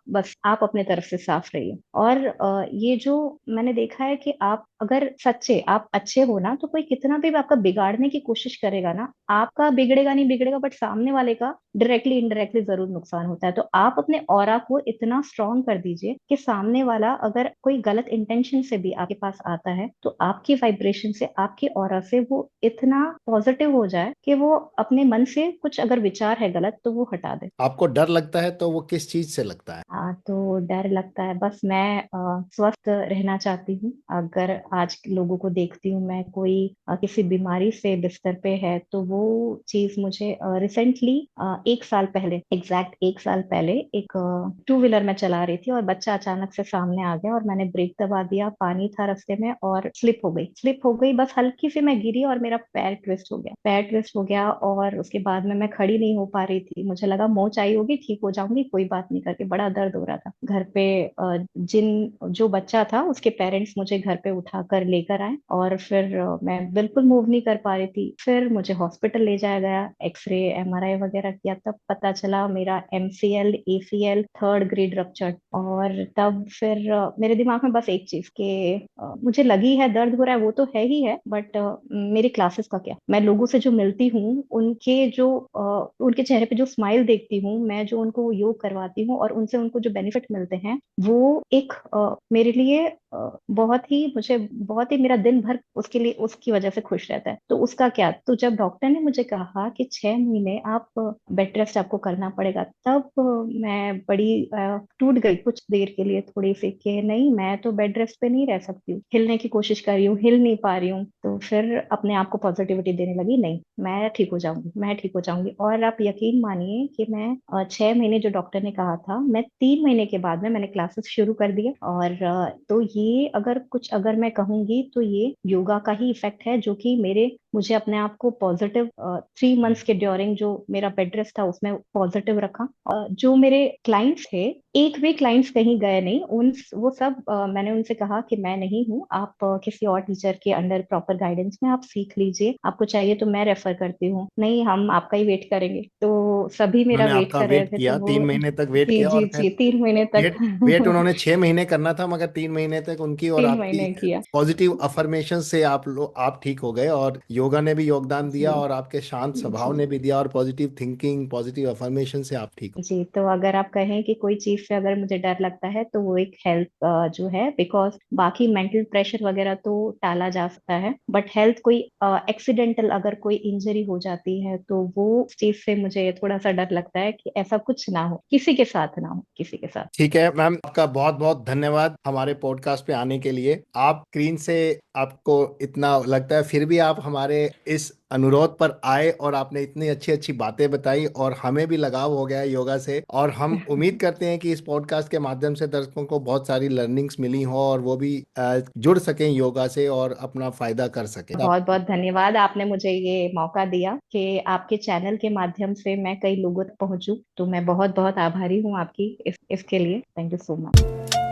अपने तरफ से साफ रहिए। और ये जो मैंने देखा है कि आप अगर सच्चे आप अच्छे हो ना, तो कोई कितना भी आपका बिगाड़ने की कोशिश करेगा ना, आपका बिगड़ेगा नहीं बिगड़ेगा, बट सामने वाले का डायरेक्टली इनडायरेक्टली जरूर नुकसान होता है। तो आप अपने ऑरा को इतना स्ट्रांग कर दीजिए कि सामने वाला अगर कोई गलत इंटेंशन से भी आपके पास आता है, तो आपकी वाइब्रेशन से, आपकी ऑरा से वो इतना पॉजिटिव हो जाए कि वो अपने मन से कुछ अगर विचार है गलत तो वो हटा दे। आपको डर लगता है तो वो किस चीज से लगता है? तो डर लगता है, बस मैं स्वस्थ रहना चाहती हूँ। अगर आज के लोगों को देखती हूँ मैं, कोई किसी बीमारी से बिस्तर पे है, तो वो चीज मुझे रिसेंटली 1 साल पहले, एग्जैक्ट 1 साल पहले, एक टू व्हीलर में चला रही थी और बच्चा अचानक से सामने आ गया और मैंने ब्रेक दबा दिया, पानी था रास्ते में और स्लिप हो गई, बस हल्की से मैं गिरी और मेरा पैर ट्विस्ट हो गया। और उसके बाद में मैं खड़ी नहीं हो पा रही थी, मुझे लगा मोच आई होगी, ठीक हो जाऊंगी, कोई बात नहीं करके, बड़ा दर्द हो रहा था घर पे। जो बच्चा था उसके पेरेंट्स मुझे घर पे उठा कर लेकर आए और फिर मैं बिल्कुल मूव नहीं कर पा रही थी। फिर मुझे हॉस्पिटल ले जाया गया, एक्सरे एमआरआई वगैरह किया, तब पता चला मेरा MCL ACL 3rd grade ruptured. और तब फिर मेरे दिमाग में बस एक चीज के मुझे लगी है दर्द हो रहा है, वो तो है ही है, बट मेरी क्लासेस का क्या, मैं लोगों से जो मिलती हूँ उनके चेहरे पे जो स्माइल देखती हूँ मैं, जो उनको योग करवाती हूँ और उनसे उनको जो बेनिफिट मिलते हैं, वो एक मेरे लिए बहुत ही मेरा दिन भर उसके लिए उसकी वजह से खुश रहता है। तो उसका क्या, तो जब डॉक्टर ने मुझे कहा कि 6 महीने आप बेड रेस्ट आपको करना पड़ेगा, तब मैं बड़ी टूट गई कुछ देर के लिए, थोड़ी सी कि नहीं, मैं तो बेड रेस्ट पे नहीं रह सकती हूँ, हिलने की कोशिश कर रही हूँ, हिल नहीं पा रही हूँ। तो फिर अपने आप को पॉजिटिविटी देने लगी, नहीं मैं ठीक हो जाऊंगी, मैं ठीक हो जाऊंगी। और आप यकीन मानिए कि मैं 6 महीने जो डॉक्टर ने कहा था, मैं 3 महीने के बाद में मैंने क्लासेस शुरू कर दिए। और तो ये अगर मैं कहूंगी तो ये योगा का ही इफेक्ट है, जो कि मुझे अपने आप को पॉजिटिव 3 मंथ्स के ड्यूरिंग जो मेरा बेड रेस्ट था उसमें पॉजिटिव रखा। जो मेरे क्लाइंट्स थे, एक भी क्लाइंट्स कहीं गए नहीं, उन वो सब मैंने उनसे कहा कि मैं नहीं हूँ, आप किसी और टीचर के अंडर प्रॉपर गाइडेंस में आप सीख लीजिए, आपको चाहिए तो मैं रेफर करती हूँ, नहीं हम आपका ही वेट करेंगे। तो सभी मेरा उन्होंने वेट आपका कर रहे वेट थे, तो किया, वो 3 महीने तक वेट जी किया, जी और फिर जी 3 महीने तक वेट वेट उन्होंने 6 महीने करना था, मगर 3 महीने तक उनकी और 3 महीने आपकी किया। पॉजिटिव अफर्मेशन से आप ठीक हो गए, और योगा ने भी योगदान दिया, जी और आपके शांत स्वभाव जी ने भी दिया, और पॉजिटिव थिंकिंग, पॉजिटिव अफर्मेशन से आप ठीक हो। जी। तो अगर आप कहें कि कोई चीज से अगर मुझे डर लगता है तो वो एक हेल्थ जो है, बिकॉज बाकी मेंटल प्रेशर वगैरह तो टाला जा सकता है, बट हेल्थ कोई एक्सीडेंटल अगर कोई इंजरी हो जाती है तो वो चीज से मुझे थोड़ा सा डर लगता है कि ऐसा कुछ ना हो, किसी के साथ ना हो, किसी के साथ। ठीक है मैम, आपका बहुत बहुत धन्यवाद हमारे पॉडकास्ट पे आने के लिए। आप स्क्रीन से आपको इतना लगता है, फिर भी आप हमारे इस अनुरोध पर आए और आपने इतनी अच्छी अच्छी बातें बताई, और हमें भी लगाव हो गया है योगा से, और हम उम्मीद करते हैं कि इस पॉडकास्ट के माध्यम से दर्शकों को बहुत सारी लर्निंग्स मिली हो, और वो भी जुड़ सकें योगा से और अपना फायदा कर सकें। बहुत बहुत धन्यवाद, आपने मुझे ये मौका दिया कि आपके चैनल के माध्यम से मैं कई लोगों तक पहुंचूं। तो मैं बहुत बहुत आभारी हूँ आपकी इसके लिए। Thank you so much.